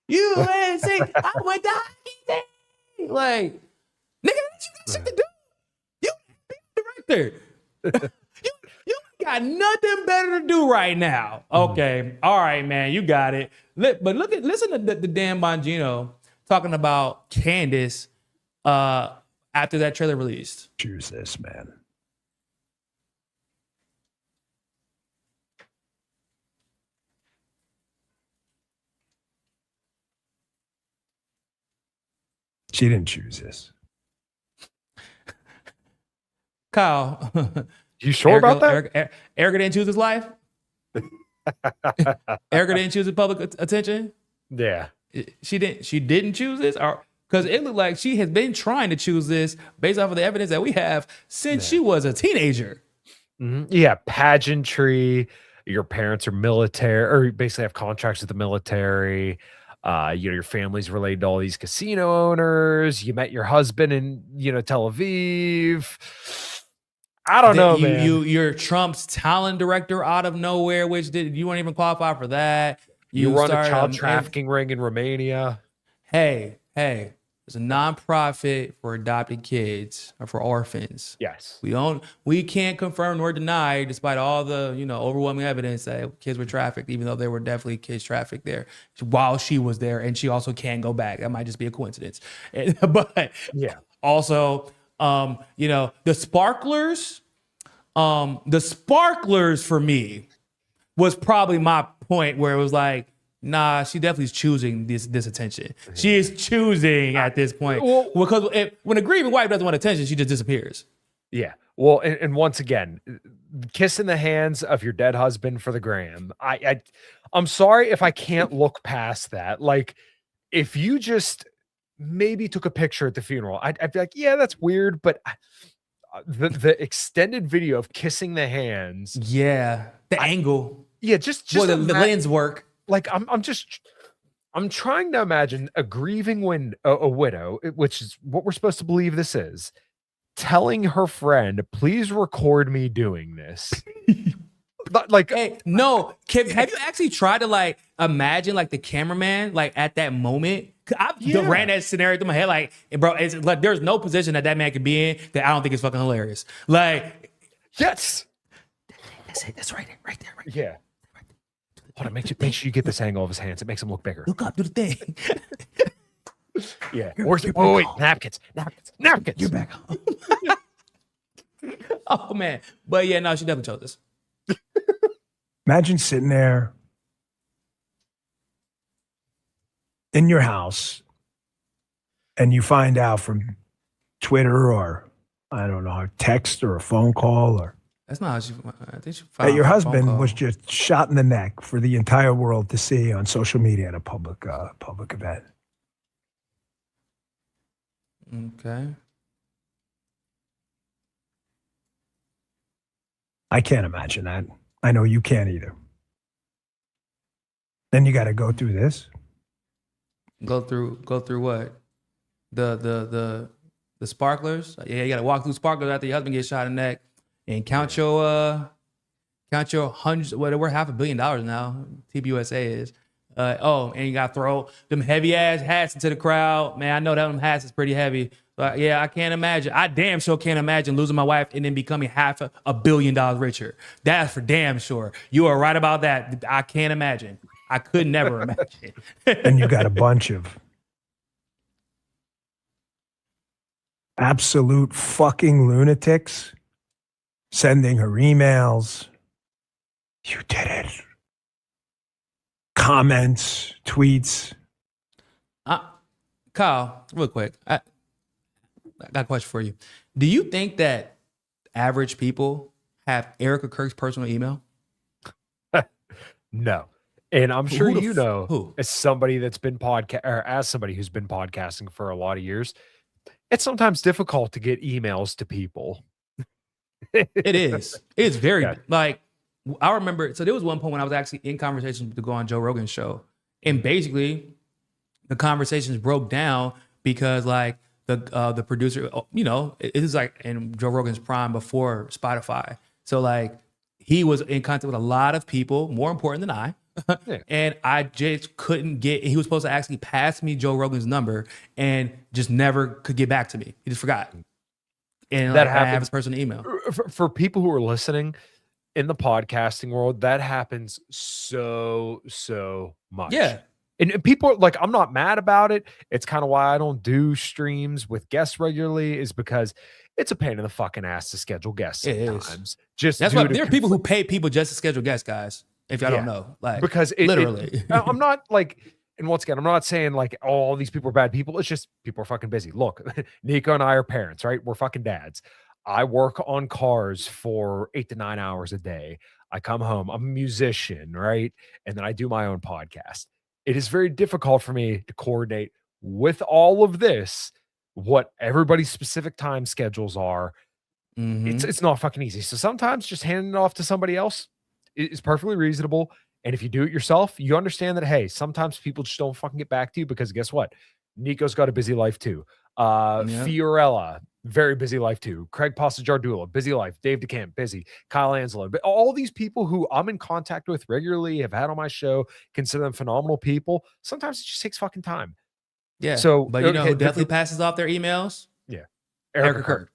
you ain't say, I went to hockey. Like, nigga, you got shit to do. You director. you got nothing better to do right now. Okay, all right, man, you got it. But listen to the Dan Bongino talking about Candace after that trailer released. Choose this, man. She didn't choose this. Kyle, you sure about that? Erika didn't choose his life? Erika didn't choose the public attention? Yeah. She didn't choose this? Because it looked like she has been trying to choose this based off of the evidence that we have since she was a teenager. Yeah, pageantry. Your parents are military, or basically have contracts with the military. You know, your family's related to all these casino owners. You met your husband in, you know, Tel Aviv. I don't know, man. You're Trump's talent director out of nowhere, which you weren't even qualified for that. You run a child trafficking ring in Romania. Hey, it's a nonprofit for adopted kids or for orphans. Yes. We can't confirm nor deny, despite all the overwhelming evidence, that kids were trafficked, even though there were definitely kids trafficked there while she was there, and she also can go back. That might just be a coincidence. But yeah. Also, the sparklers for me was probably my point where it was like, nah, she definitely is choosing this attention. She is choosing at this point. Well, because when a grieving wife doesn't want attention, she just disappears. Yeah. Well, and once again, kissing the hands of your dead husband for the gram. I'm sorry if I can't look past that. Like, if you just maybe took a picture at the funeral, I'd be like, yeah, that's weird. But the extended video of kissing the hands. Yeah. The angle. Yeah. Just the lens work. Like, I'm trying to imagine a grieving a widow, which is what we're supposed to believe this is, telling her friend, please record me doing this. Like, hey, no, have you actually tried to like imagine like the cameraman like at that moment? I ran that scenario through my head, like, bro, it's like there's no position that man could be in that I don't think is fucking hilarious. Like, yes, that's it. That's right there. Yeah. Hold on, make sure you get this angle of his hands. It makes him look bigger. Look up, do the thing. Yeah. Wait, napkins. You're back home. Oh man, but yeah, no, she definitely chose this. Imagine sitting there in your house and you find out from Twitter or I don't know, a text or a phone call or that's not how she. I think she that your husband was just shot in the neck for the entire world to see on social media at a public event. Okay. I can't imagine that. I know you can't either. Then you got to go through this. Go through what? The sparklers. Yeah, you got to walk through sparklers after your husband gets shot in the neck. And count your hundreds. Well, we're $500 million now. TBUSA is. And you got to throw them heavy ass hats into the crowd. Man, I know that them hats is pretty heavy. But yeah, I can't imagine. I damn sure can't imagine losing my wife and then becoming $500 million richer. That's for damn sure. You are right about that. I can't imagine. I could never imagine. And you got a bunch of absolute fucking lunatics sending her emails. You did it. Comments, tweets. Kyle, real quick. I got a question for you. Do you think that average people have Erika Kirk's personal email? No. And I'm sure who? as somebody that's been as somebody who's been podcasting for a lot of years, it's sometimes difficult to get emails to people. It is. It's very like I remember. So there was one point when I was actually in conversations to go on Joe Rogan's show, and basically the conversations broke down because like the producer, it is like in Joe Rogan's prime before Spotify. So like he was in contact with a lot of people more important than I. And I just couldn't get. He was supposed to actually pass me Joe Rogan's number and just never could get back to me. He just forgot. And that I happens. have his personal email. For people who are listening in the podcasting world, that happens so much. Yeah. And people like, I'm not mad about it. It's kind of why I don't do streams with guests regularly, is because it's a pain in the fucking ass to schedule guests sometimes. That's why there are people who pay people just to schedule guest guys. If y'all don't know, like, because literally, I'm not like, and once again, I'm not saying like, oh, all these people are bad people. It's just people are fucking busy. Look, Niko and I are parents, right? We're fucking dads. I work on cars for 8 to 9 hours a day. I come home. I'm a musician, right? And then I do my own podcast. It is very difficult for me to coordinate with all of this, what everybody's specific time schedules are. It's not fucking easy. So sometimes just handing it off to somebody else is perfectly reasonable. And if you do it yourself, you understand that, hey, sometimes people just don't fucking get back to you because guess what? Niko's got a busy life too. Fiorella, very busy life too. Craig Passagardula, busy life. Dave DeCamp, busy. Kyle Anselo, but all these people who I'm in contact with regularly, have had on my show, consider them phenomenal people. Sometimes it just takes fucking time. Yeah. So, but you know who definitely passes off their emails? Yeah. Erika Kirk.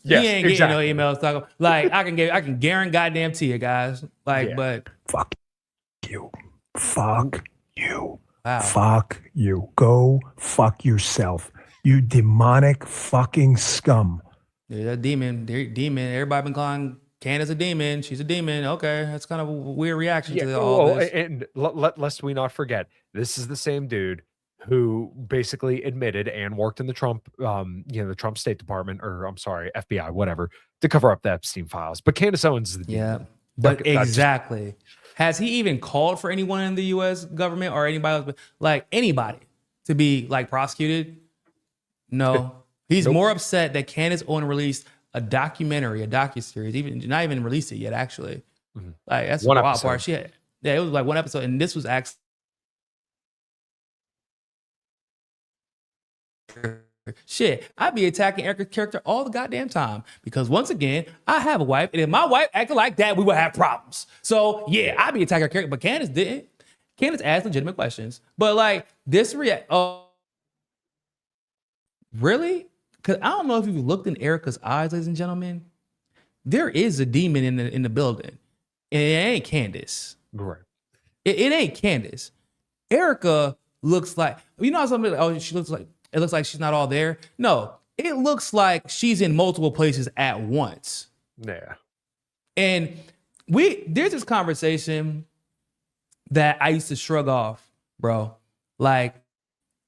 Yes, he ain't exactly. getting no emails talking like I can guarantee goddamn to you guys. Like, but fuck you. Fuck you. Wow. Fuck you. Go fuck yourself. You demonic fucking scum. Yeah, that demon. Everybody been calling Candace a demon. She's a demon. Okay, that's kind of a weird reaction to all this. And lest we not forget, this is the same dude who basically admitted and worked in the Trump, the Trump State Department, or I'm sorry, FBI, whatever, to cover up the Epstein files. But Candace Owens is the demon. But exactly. Has he even called for anyone in the U.S. government or anybody else, like anybody, to be like prosecuted? No. He's more upset that Candace Owens released a documentary, a docuseries, even not even released it yet, actually. Like that's One the wild episode. part. It was like one episode, and this was actually shit. I'd be attacking Erika's character all the goddamn time because once again, I have a wife, and if my wife acted like that, we would have problems. So yeah, I'd be attacking her character, but Candace didn't. Candace asked legitimate questions, but like this really? Because I don't know if you've looked in Erika's eyes, ladies and gentlemen. There is a demon in the building, and it ain't Candace. Right. It ain't Candace. Erika looks like, you know, something. Oh, she looks like, it looks like she's not all there. No, it looks like she's in multiple places at once. Yeah. And there's this conversation that I used to shrug off, bro. Like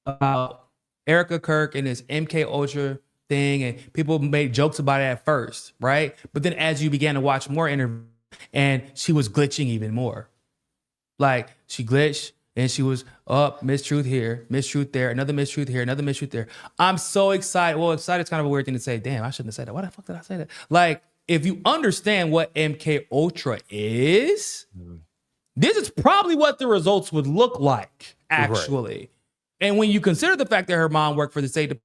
about Erika Kirk and this MK Ultra thing, and people made jokes about it at first, right? But then as you began to watch more interviews, and she was glitching even more. Like she glitched, and she was mistruth here, mistruth there, another mistruth here, another mistruth there. I'm so excited. Well, excited is kind of a weird thing to say. Damn, I shouldn't have said that. Why the fuck did I say that? Like, if you understand what MK Ultra is, this is probably what the results would look like, actually. Right. And when you consider the fact that her mom worked for the State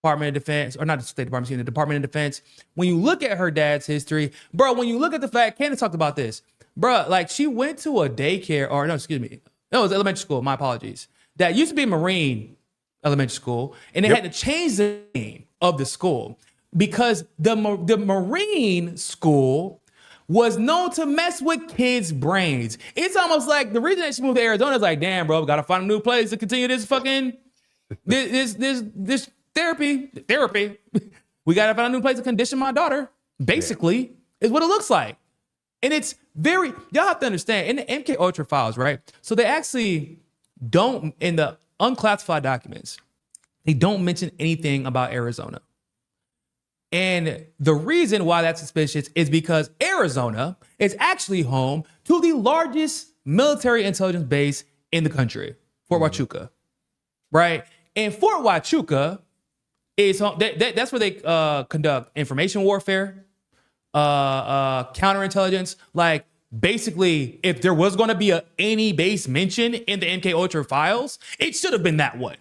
Department of Defense, or not the State Department, the Department of Defense, when you look at her dad's history, bro, when you look at the fact, Candace talked about this, bro, like she went to a daycare, or no, excuse me, no, it was elementary school, my apologies, that used to be a Marine elementary school, and they had to change the name of the school because the Marine school was known to mess with kids' brains. It's almost like the reason that she moved to Arizona is like, damn, bro, we gotta find a new place to continue this fucking this therapy. We gotta find a new place to condition my daughter. Basically, is what it looks like. And it's y'all have to understand, in the MK Ultra files, right? So they actually don't, in the unclassified documents, they don't mention anything about Arizona. And the reason why that's suspicious is because Arizona is actually home to the largest military intelligence base in the country, Fort Huachuca, right? And Fort Huachuca is home, that's where they conduct information warfare, counterintelligence. Like basically, if there was going to be any base mention in the MK Ultra files, it should have been that one.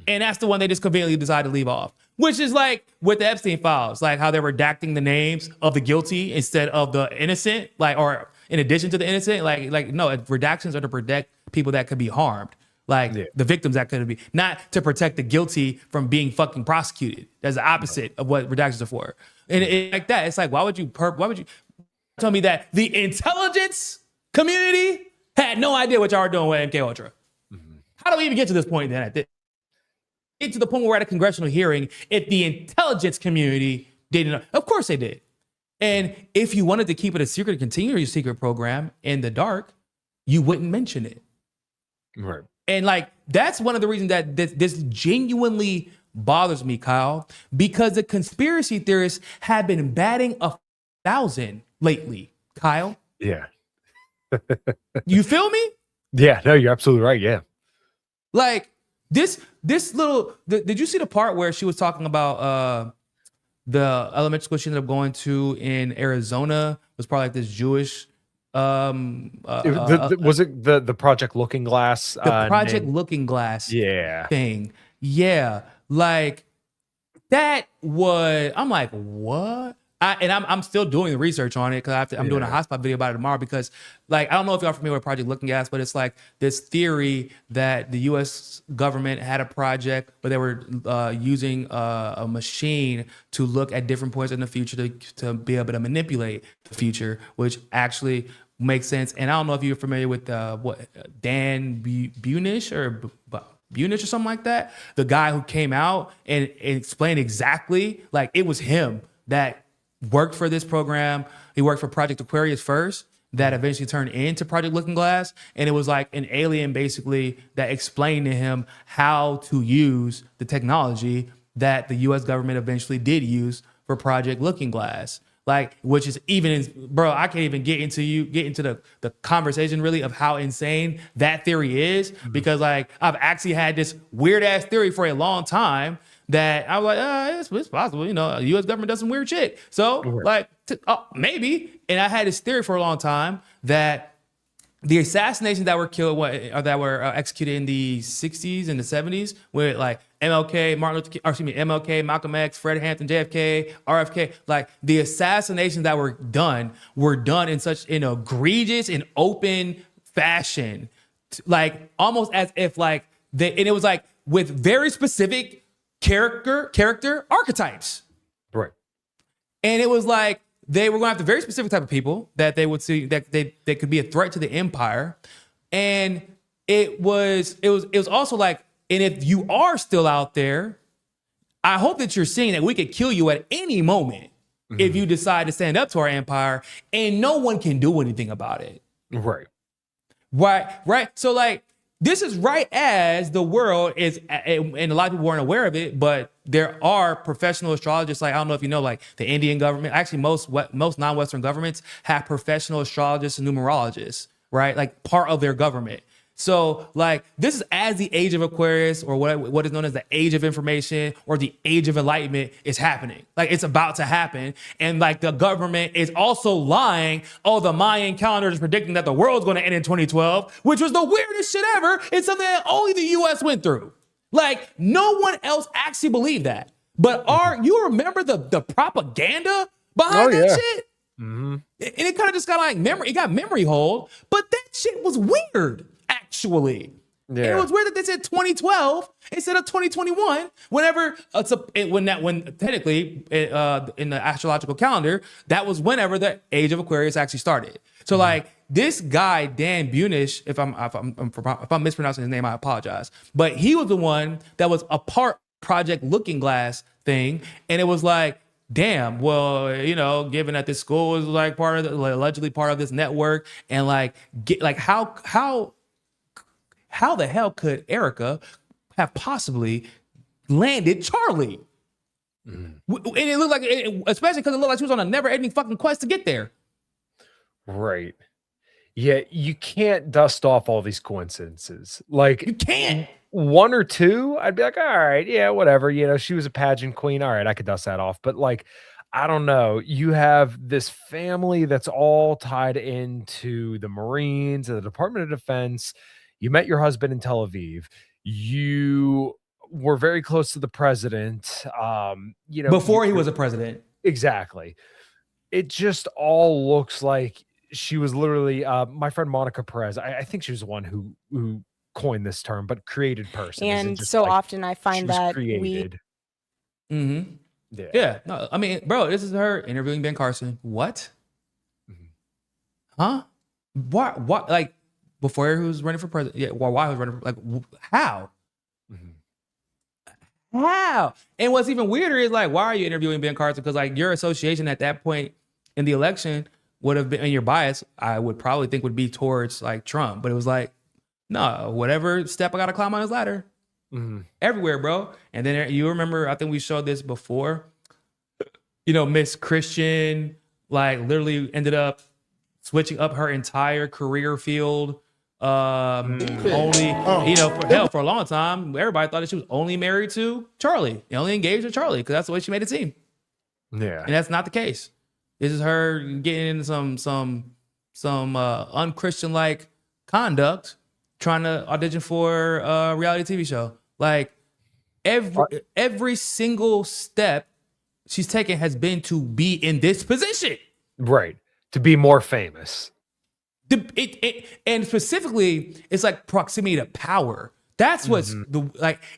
And that's the one they just conveniently decided to leave off. Which is like with the Epstein files, like how they're redacting the names of the guilty instead of the innocent, like, or in addition to the innocent, like no, redactions are to protect people that could be harmed, like the victims that could be, not to protect the guilty from being fucking prosecuted. That's the opposite of what redactions are for. And like that, it's like, why would you tell me that the intelligence community had no idea what y'all were doing with MK Ultra? How do we even get to this point then? Get to the point where we're at a congressional hearing if the intelligence community didn't know. Of course they did. And if you wanted to keep it a secret, continue your secret program in the dark, you wouldn't mention it. Right. And like, that's one of the reasons that this genuinely bothers me, Kyle, because the conspiracy theorists have been batting 1,000 lately, Kyle. Yeah. You feel me? Yeah, no, you're absolutely right. Yeah. Like, this little, did you see the part where she was talking about the elementary school she ended up going to in Arizona was probably like this Jewish was it the Project Looking Glass? The Project Looking Glass thing. Yeah. Like that was, I'm like, what? I'm still doing the research on it because I'm doing a hotspot video about it tomorrow because, like, I don't know if y'all familiar with Project Looking Glass, but it's like this theory that the U.S. government had a project where they were using a machine to look at different points in the future to be able to manipulate the future, which actually makes sense. And I don't know if you're familiar with Dan Bunish or Bunish or something like that, the guy who came out and explained exactly, like, it was him that worked for this program. He worked for Project Aquarius first, that eventually turned into Project Looking Glass. And it was like an alien basically that explained to him how to use the technology that the US government eventually did use for Project Looking Glass. Like, which is bro, I can't even get into the conversation really of how insane that theory is, because like I've actually had this weird ass theory for a long time that I was like, it's possible, you know, the U.S. government does some weird shit. So like, maybe. And I had this theory for a long time that the assassinations that were killed, executed in the 60s and the 70s, with like MLK, MLK, Malcolm X, Fred Hampton, JFK, RFK, like the assassinations that were done in such an egregious and open fashion, like almost as if like and it was like with very specific character archetypes. Right. And it was like they were going after very specific type of people that they would see that they could be a threat to the empire. And it was also like, and if you are still out there, I hope that you're seeing that we could kill you at any moment if you decide to stand up to our empire, and no one can do anything about it. Right. Right. So like, this is right as the world is, and a lot of people weren't aware of it, but there are professional astrologists. Like, I don't know if you know, like the Indian government, actually most non-Western governments have professional astrologists and numerologists, right? Like part of their government. So like, this is as the age of Aquarius, or what is known as the age of information, or the age of enlightenment, is happening. Like, it's about to happen. And like, the government is also lying. Oh, the Mayan calendar is predicting that the world's going to end in 2012, which was the weirdest shit ever. It's something that only the US went through. Like, no one else actually believed that. But you remember the propaganda behind that shit? Mm-hmm. And it kind of just got like it got memory hold, but that shit was weird. Actually, it was weird that they said 2012 instead of 2021. When technically in the astrological calendar, that was whenever the age of Aquarius actually started. So like this guy Dan Bunish, if I'm mispronouncing his name, I apologize. But he was the one that was a part Project Looking Glass thing, and it was like, damn, well, you know, given that this school is like allegedly part of this network, and like how the hell could Erika have possibly landed Charlie? And it looked like, especially because it looked like she was on a never-ending fucking quest to get there. Right. Yeah, you can't dust off all these coincidences. Like, you can't. One or two, I'd be like, all right, yeah, whatever. You know, she was a pageant queen. All right, I could dust that off. But like, I don't know. You have this family that's all tied into the Marines and the Department of Defense. You met your husband in Tel Aviv. You were very close to the president. You know, before he was a president. Exactly. It just all looks like she was literally my friend Monica Perez. I think she was the one who coined this term, but created person. And so like, often I find that created. Yeah. No, I mean, bro, this is her interviewing Ben Carson. What? Huh? What? Like, before he was running for president? Yeah. Why he was running for, like, how? How? And what's even weirder is like, why are you interviewing Ben Carson? Because like your association at that point in the election would have been, and your bias, I would probably think would be towards like Trump. But it was like, no, whatever step I got to climb on his ladder. Everywhere, bro. And then you remember, I think we showed this before, you know, Miss Christian, like literally ended up switching up her entire career field. Only, you know, for a long time, everybody thought that she was only married to Charlie, only engaged with Charlie, because that's the way she made it seem. Yeah. And that's not the case. This is her getting into some unchristian-like conduct, trying to audition for a reality TV show. Like, every single step she's taken has been to be in this position. Right. To be more famous. And specifically, it's like proximity to power. That's what's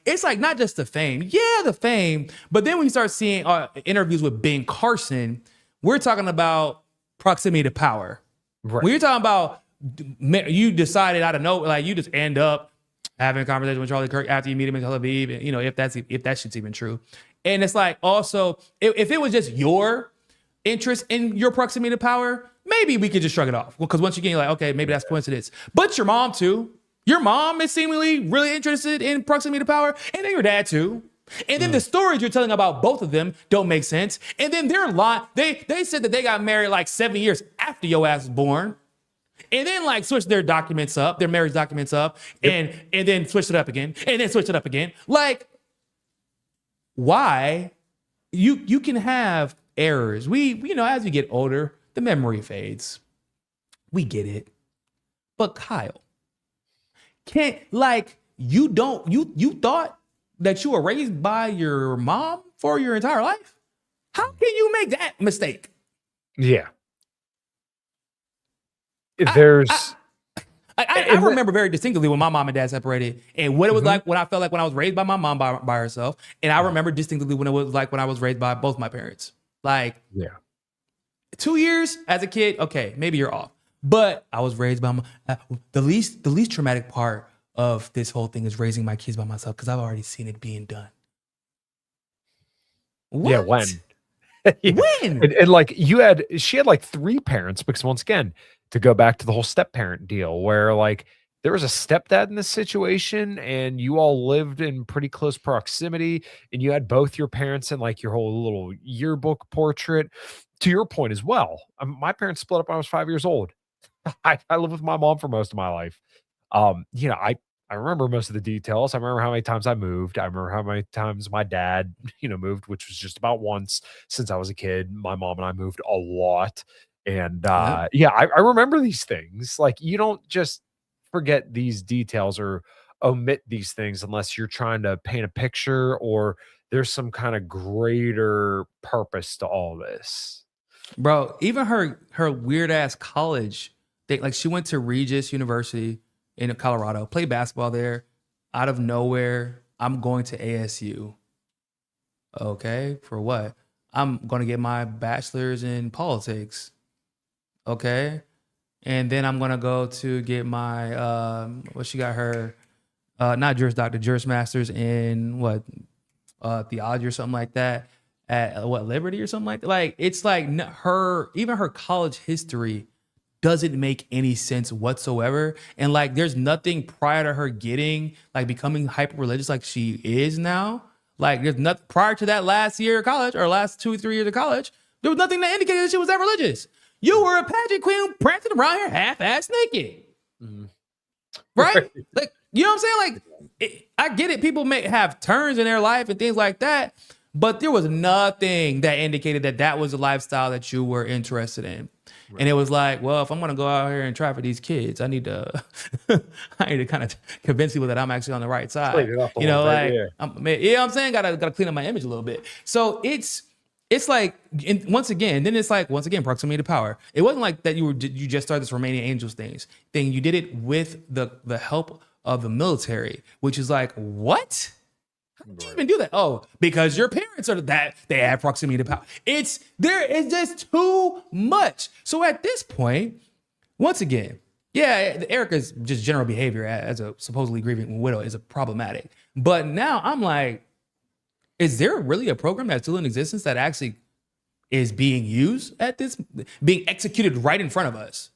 it's like not just the fame. Yeah, the fame. But then when you start seeing interviews with Ben Carson, we're talking about proximity to power. Right. When you're talking about you decided out of nowhere, like you just end up having a conversation with Charlie Kirk after you meet him in Tel Aviv, and, you know, if that shit's even true. And it's like also, if it was just your interest in your proximity to power, maybe we could just shrug it off. Because once again, you're like, okay, maybe that's coincidence. But your mom too. Your mom is seemingly really interested in proximity to power, and then your dad too. And then the stories you're telling about both of them don't make sense. And then they're lying. They said that they got married like 7 years after your ass was born. And then like switched their documents up, their marriage documents up, and then switched it up again, and then switched it up again. Like, why? You can have errors. We as we get older, the memory fades. We get it. But Kyle, you thought that you were raised by your mom for your entire life? How can you make that mistake? Yeah. I remember very distinctly when my mom and dad separated and what it was like when I felt like when I was raised by my mom by herself. And I remember distinctly when it was like when I was raised by both my parents. Like 2 years as a kid, okay, maybe you're off. But I was raised by the least traumatic part of this whole thing is raising my kids by myself because I've already seen it being done. What? Yeah, when? When? And like she had like 3 parents, because once again, to go back to the whole step parent deal where like there was a stepdad in this situation and you all lived in pretty close proximity and you had both your parents in like your whole little yearbook portrait. To your point as well, my parents split up when I was 5 years old. I lived with my mom for most of my life. I remember most of the details. I remember how many times I moved. I remember how many times my dad, moved, which was just about once since I was a kid. My mom and I moved a lot. And I remember these things. Like, you don't just forget these details or omit these things unless you're trying to paint a picture or there's some kind of greater purpose to all this. Bro, even her weird ass college, she went to Regis University in Colorado, played basketball there. Out of nowhere, I'm going to ASU. Okay, for what? I'm going to get my bachelor's in politics. Okay, and then I'm going to go to get my what she got her not Juris Doctor, Juris Masters in what theology or something like that at Liberty or something like that. Like, it's like her college history doesn't make any sense whatsoever. And like, there's nothing prior to her becoming hyper religious like she is now. Like, there's nothing prior to that last year of college or last 2 or 3 years of college. There was nothing that indicated that she was that religious. You were a pageant queen prancing around here half-ass naked. Right? Like, you know what I'm saying? Like, I get it. People may have turns in their life and things like that, but there was nothing that indicated that was a lifestyle that you were interested in. Right. And it was like, well, if I'm going to go out here and try for these kids, I need to kind of convince people that I'm actually on the right side. You know what I'm saying? Got to clean up my image a little bit. So it's like, once again, proximity to power. It wasn't like that you just started this Romanian Angels thing. You did it with the help of the military, which is like, what? How did you even do that? Oh, because your parents are that they have proximity to power. There is just too much. So at this point, once again, Erika's just general behavior as a supposedly grieving widow is problematic. But now I'm like, is there really a program that's still in existence that actually is being used being executed right in front of us?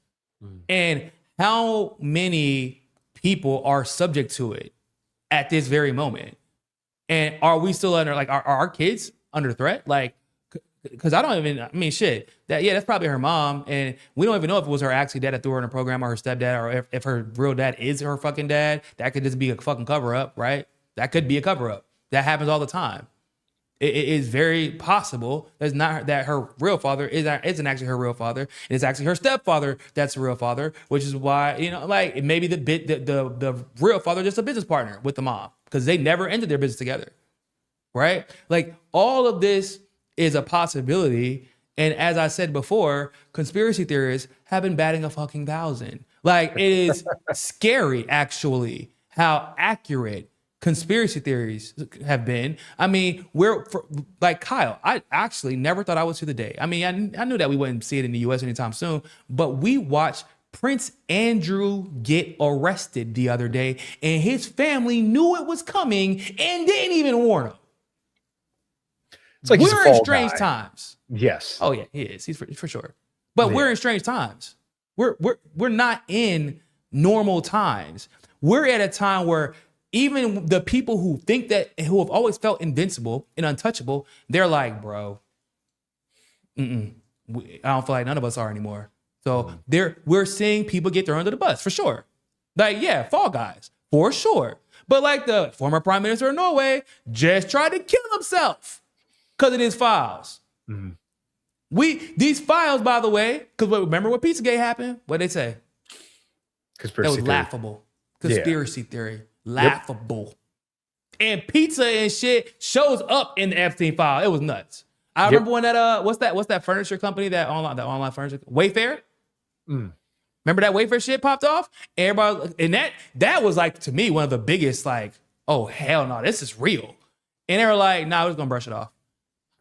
And how many people are subject to it at this very moment? And are we still under, are our kids under threat? Like, because that's probably her mom. And we don't even know if it was her actually dad that threw her in a program or her stepdad, or if her real dad is her fucking dad. That could just be a fucking cover up, right? That could be a cover up. That happens all the time. It is very possible that her real father isn't actually her real father. It's actually her stepfather that's the real father, which is why, maybe the real father is just a business partner with the mom because they never ended their business together. right? Like all of this is a possibility. And as I said before, conspiracy theorists have been batting 1,000. Like it is scary, actually, how accurate conspiracy theories have been. I mean, like Kyle, I actually never thought I would see the day. I mean, I knew that we wouldn't see it in the US anytime soon, but we watched Prince Andrew get arrested the other day, and his family knew it was coming and didn't even warn him. It's like we're in strange times. Yes. Oh yeah, he is. He's for sure. But we're in strange times. We're not in normal times. We're at a time where even the people who who have always felt invincible and untouchable, they're like, bro, I don't feel like none of us are anymore. So we're seeing people get thrown under the bus for sure. Like, yeah, Fall Guys, for sure. But like the former prime minister of Norway just tried to kill himself because of his files. These files, by the way, because remember what Pizzagate happened? What they say? Conspiracy that was theory. laughable. Conspiracy theory. Laughable. And pizza and shit shows up in the Epstein file. It was nuts. I remember when that what's that furniture company, that online furniture, Wayfair? Remember that Wayfair shit popped off? Everybody, and that was like, to me, one of the biggest, like, oh hell no, this is real. And they were like, nah, we're just gonna brush it off.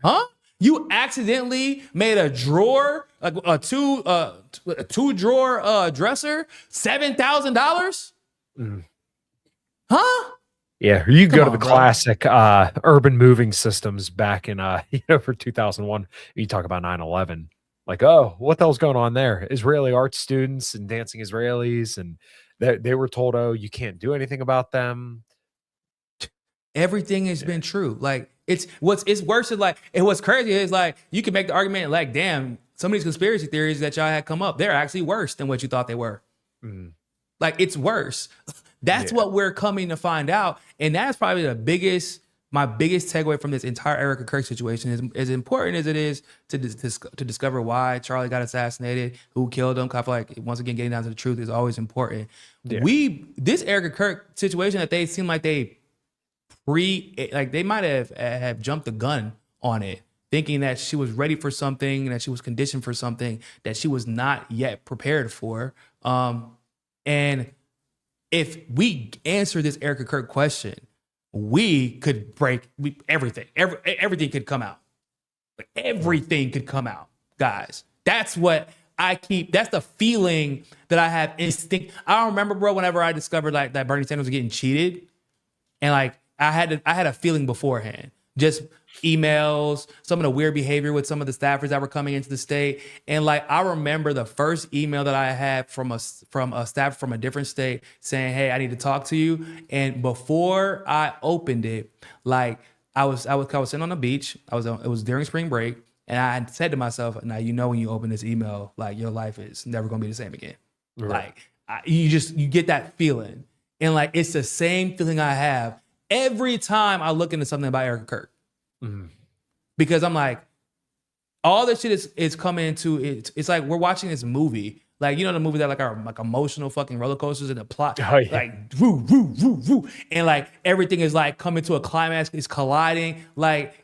Huh? You accidentally made a drawer, like a two drawer dresser, $7,000? Huh? Yeah, you go to the classic urban moving systems back in for 2001. You talk about 9/11. Like, oh, what the hell's going on there? Israeli art students and dancing Israelis, and they were told, oh, you can't do anything about them. Everything has been true. Like it's worse is like, and what's crazy is like you can make the argument like, damn, some of these conspiracy theories that y'all had come up, they're actually worse than what you thought they were. Like it's worse. That's what we're coming to find out. And that's probably my biggest takeaway from this entire Erika Kirk situation is as important as it is to discover why Charlie got assassinated, who killed him. I feel like once again, getting down to the truth is always important. This Erika Kirk situation that they seem like they might have jumped the gun on it, thinking that she was ready for something, that she was conditioned for something that she was not yet prepared for. And if we answer this Erika Kirk question, we could break everything. Everything could come out. Everything could come out, guys. That's what that's the feeling that I have instinct. I remember, bro, whenever I discovered like that Bernie Sanders was getting cheated, and like I had a feeling beforehand. Just emails, some of the weird behavior with some of the staffers that were coming into the state. And like, I remember the first email that I had from a staff from a different state saying, hey, I need to talk to you. And before I opened it, like I was sitting on the beach. It was during spring break. And I said to myself, now, when you open this email, like your life is never going to be the same again. Right. Like you get that feeling. And like, it's the same feeling I have every time I look into something about Erika Kirk. Because I'm like, all this shit is coming into it. It's like we're watching this movie. Like, the movies that are like emotional fucking roller coasters and the plot, like woo, woo, woo, woo. And like everything is like coming to a climax, it's colliding. Like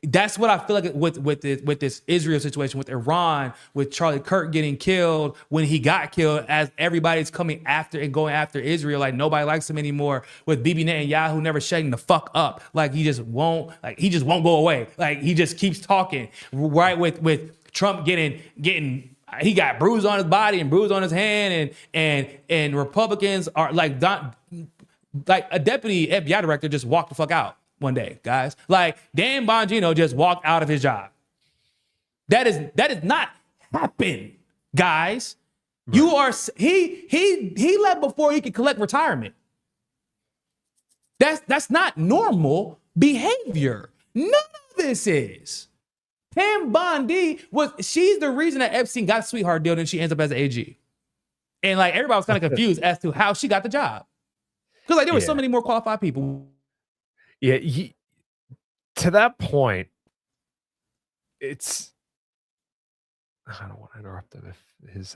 that's what I feel like with this Israel situation, with Iran, with Charlie Kirk getting killed when he got killed, as everybody's coming after and going after Israel. Like nobody likes him anymore. With Bibi Netanyahu never shutting the fuck up. Like he just won't go away. Like he just keeps talking. Right with Trump getting he got bruised on his body and bruised on his hand, and Republicans are like a deputy FBI director just walked the fuck out one day, guys. Like Dan Bongino just walked out of his job. That is not happen, guys. Right. He left before he could collect retirement. That's not normal behavior. None of this is. Pam Bondi she's the reason that Epstein got a sweetheart deal and she ends up as an AG. And like everybody was kind of confused as to how she got the job. Because like there were so many more qualified people. Yeah, to that point, I don't want to interrupt him if his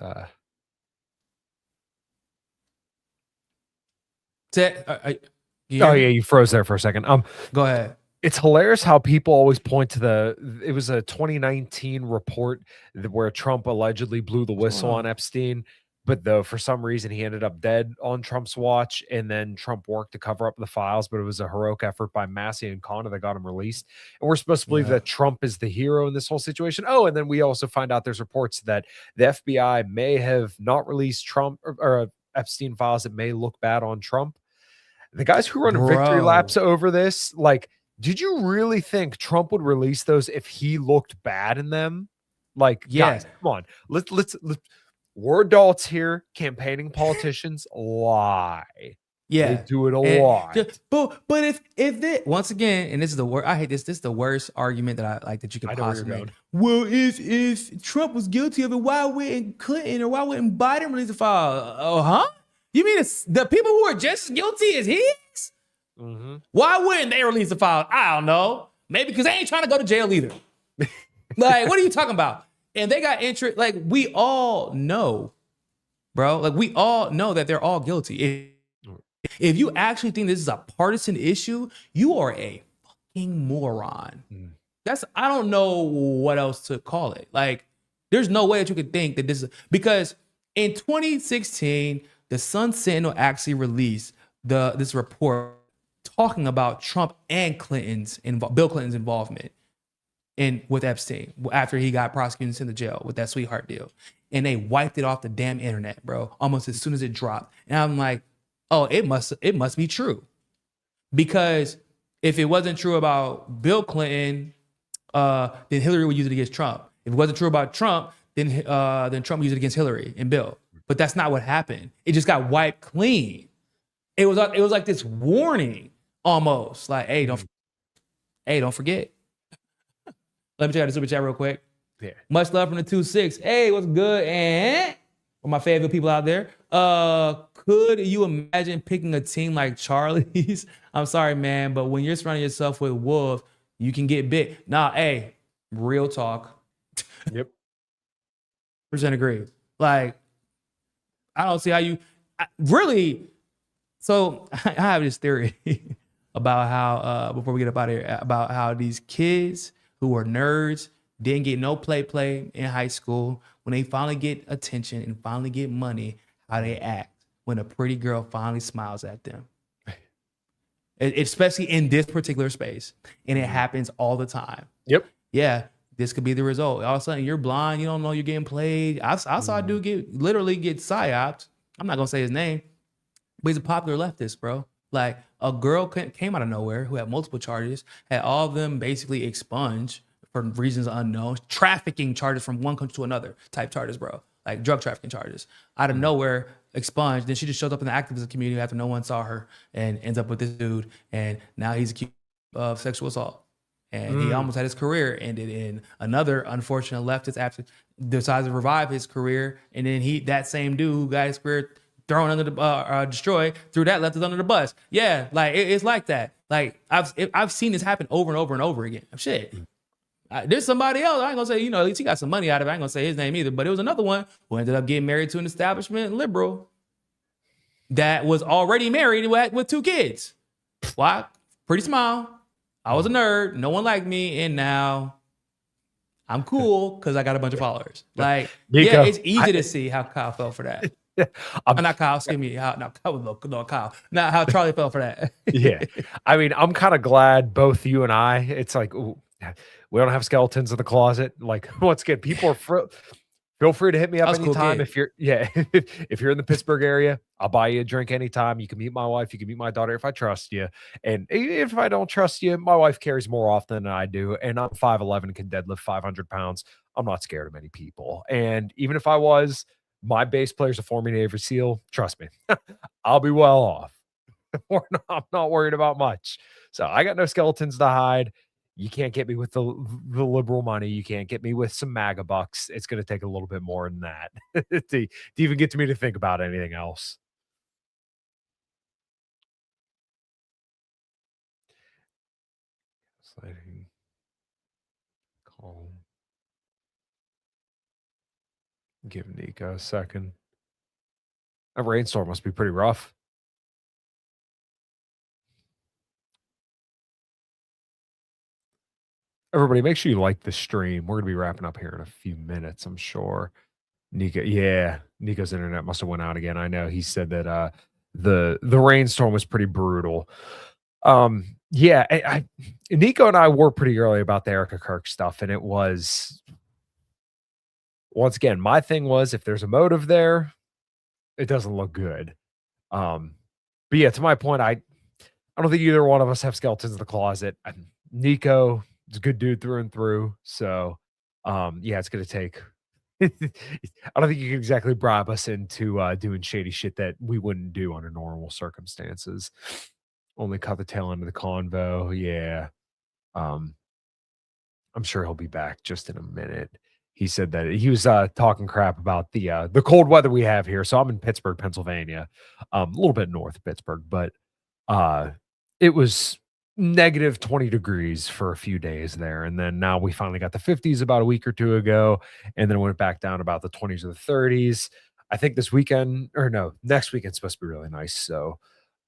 you you froze there for a second. Go ahead. It's hilarious how people always point to it was a 2019 report where Trump allegedly blew the whistle on Epstein, but though for some reason he ended up dead on Trump's watch, and then Trump worked to cover up the files, but it was a heroic effort by Massey and Conner that got him released. And we're supposed to believe that Trump is the hero in this whole situation. Oh, and then we also find out there's reports that the FBI may have not released Trump or Epstein files that may look bad on Trump. The guys who run victory laps over this, like, did you really think Trump would release those if he looked bad in them? Like, guys, come on. Let's we're adults here, campaigning politicians lie. Yeah. They do it a lot. But if it, once again, and this is the worst, I hate this. This is the worst argument that I like that you could possibly make. Well, if Trump was guilty of it, why wouldn't Clinton or why wouldn't Biden release the file? Oh, huh? You mean it's the people who are just as guilty as he is? Why wouldn't they release the file? I don't know. Maybe because they ain't trying to go to jail either. Like, what are you talking about? And they got interest. Like, we all know, bro. Like, we all know that they're all guilty. If you actually think this is a partisan issue, you are a fucking moron. I don't know what else to call it. Like, there's no way that you could think that this is, because in 2016, the Sun Sentinel actually released this report talking about Trump and Bill Clinton's involvement with Epstein after he got prosecuted and sent to jail with that sweetheart deal. And they wiped it off the damn internet, bro, almost as soon as it dropped. And I'm like, oh, it must be true. Because if it wasn't true about Bill Clinton, then Hillary would use it against Trump. If it wasn't true about Trump, then Trump would use it against Hillary and Bill. But that's not what happened. It just got wiped clean. It was like this warning almost. Like, hey, don't forget. Let me check out the super chat real quick. Yeah. Much love from the 2-6. Hey, what's good? And for my favorite people out there. Could you imagine picking a team like Charlie's? I'm sorry, man, but when you're surrounding yourself with wolves, you can get bit. Nah, hey, real talk. Yep. % agree. Like, I don't see how you really. So I have this theory about how, before we get up out of here, about how these kids who are nerds didn't get no play in high school. When they finally get attention and finally get money, how they act when a pretty girl finally smiles at them. Especially in this particular space. And it happens all the time. Yep. Yeah, this could be the result. All of a sudden, you're blind. You don't know you're getting played. I saw a dude literally get psyoped. I'm not going to say his name, but he's a popular leftist, bro. Like, a girl came out of nowhere who had multiple charges, had all of them basically expunged for reasons unknown, trafficking charges from one country to another type charges, bro. Like drug trafficking charges. Out of nowhere, expunged. Then she just shows up in the activist community after no one saw her and ends up with this dude. And now he's accused of sexual assault. And he almost had his career ended. In another unfortunate leftist after decides to revive his career. And then that same dude who got his career thrown under the destroyed, threw that leftist under the bus. Yeah, like it's like that. Like I've seen this happen over and over and over again. Shit. There's somebody else. I ain't gonna say, at least he got some money out of it. I ain't gonna say his name either. But it was another one who ended up getting married to an establishment liberal that was already married with 2 kids. Why? Pretty small. I was a nerd. No one liked me, and now I'm cool because I got a bunch of followers. Like, Niko, yeah, it's easy to see how Kyle fell for that. Not Kyle, excuse me. Kyle. Not how Charlie fell for that. Yeah. I mean, I'm kind of glad both you and I, it's like, ooh, we don't have skeletons in the closet. Like, once again, people are feel free to hit me up anytime. If you're if you're in the Pittsburgh area, I'll buy you a drink anytime. You can meet my wife, you can meet my daughter if I trust you. And if I don't trust you, my wife carries more often than I do. And I'm 5'11" and can deadlift 500 pounds. I'm not scared of many people. And even if I was, my bass player's a former Navy SEAL. Trust me, I'll be well off. I'm not worried about much. So I got no skeletons to hide. You can't get me with the liberal money. You can't get me with some MAGA bucks. It's going to take a little bit more than that to even get to me to think about anything else. Sliding. Calm. Give Niko a second. That rainstorm must be pretty rough. Everybody, make sure you like the stream. We're gonna be wrapping up here in a few minutes, I'm sure. Niko's internet must have went out again. I know he said that the rainstorm was pretty brutal. Niko and I were pretty early about the Erika Kirk stuff, and it was, once again, my thing was, if there's a motive there, it doesn't look good. But yeah, to my point, I don't think either one of us have skeletons in the closet. Niko is a good dude through and through. So it's gonna take I don't think you can exactly bribe us into doing shady shit that we wouldn't do under normal circumstances. Only cut the tail end of the convo. Yeah. I'm sure he'll be back just in a minute. He said that he was talking crap about the cold weather we have here. So I'm in Pittsburgh, Pennsylvania, a little bit north of Pittsburgh, but it was negative 20 degrees for a few days there. And then now we finally got the 50s about a week or two ago. And then it went back down about the 20s or the 30s. I think next weekend's supposed to be really nice. So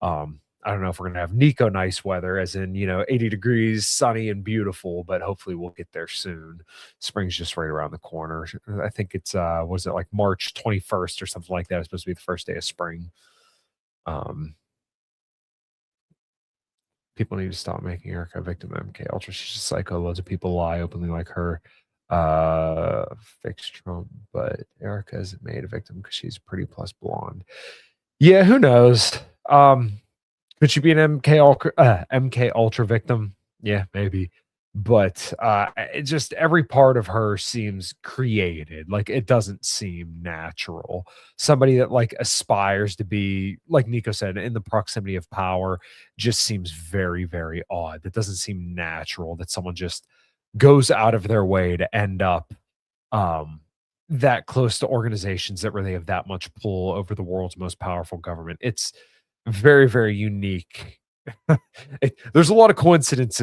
I don't know if we're going to have Niko nice weather, as in, 80 degrees, sunny and beautiful, but hopefully we'll get there soon. Spring's just right around the corner. I think it's, like March 21st or something like that. It's supposed to be the first day of spring. People need to stop making Erika a victim of MK Ultra. She's a psycho. Loads of people lie openly like her. Fix Trump, but Erika isn't made a victim because she's pretty plus blonde. Yeah, who knows? Could she be an MK Ultra victim? Yeah, maybe. But it just, every part of her seems created. Like, it doesn't seem natural. Somebody that like aspires to be, like Niko said, in the proximity of power just seems very, very odd. That doesn't seem natural, that someone just goes out of their way to end up that close to organizations that really have that much pull over the world's most powerful government. It's very, very unique. There's a lot of coincidences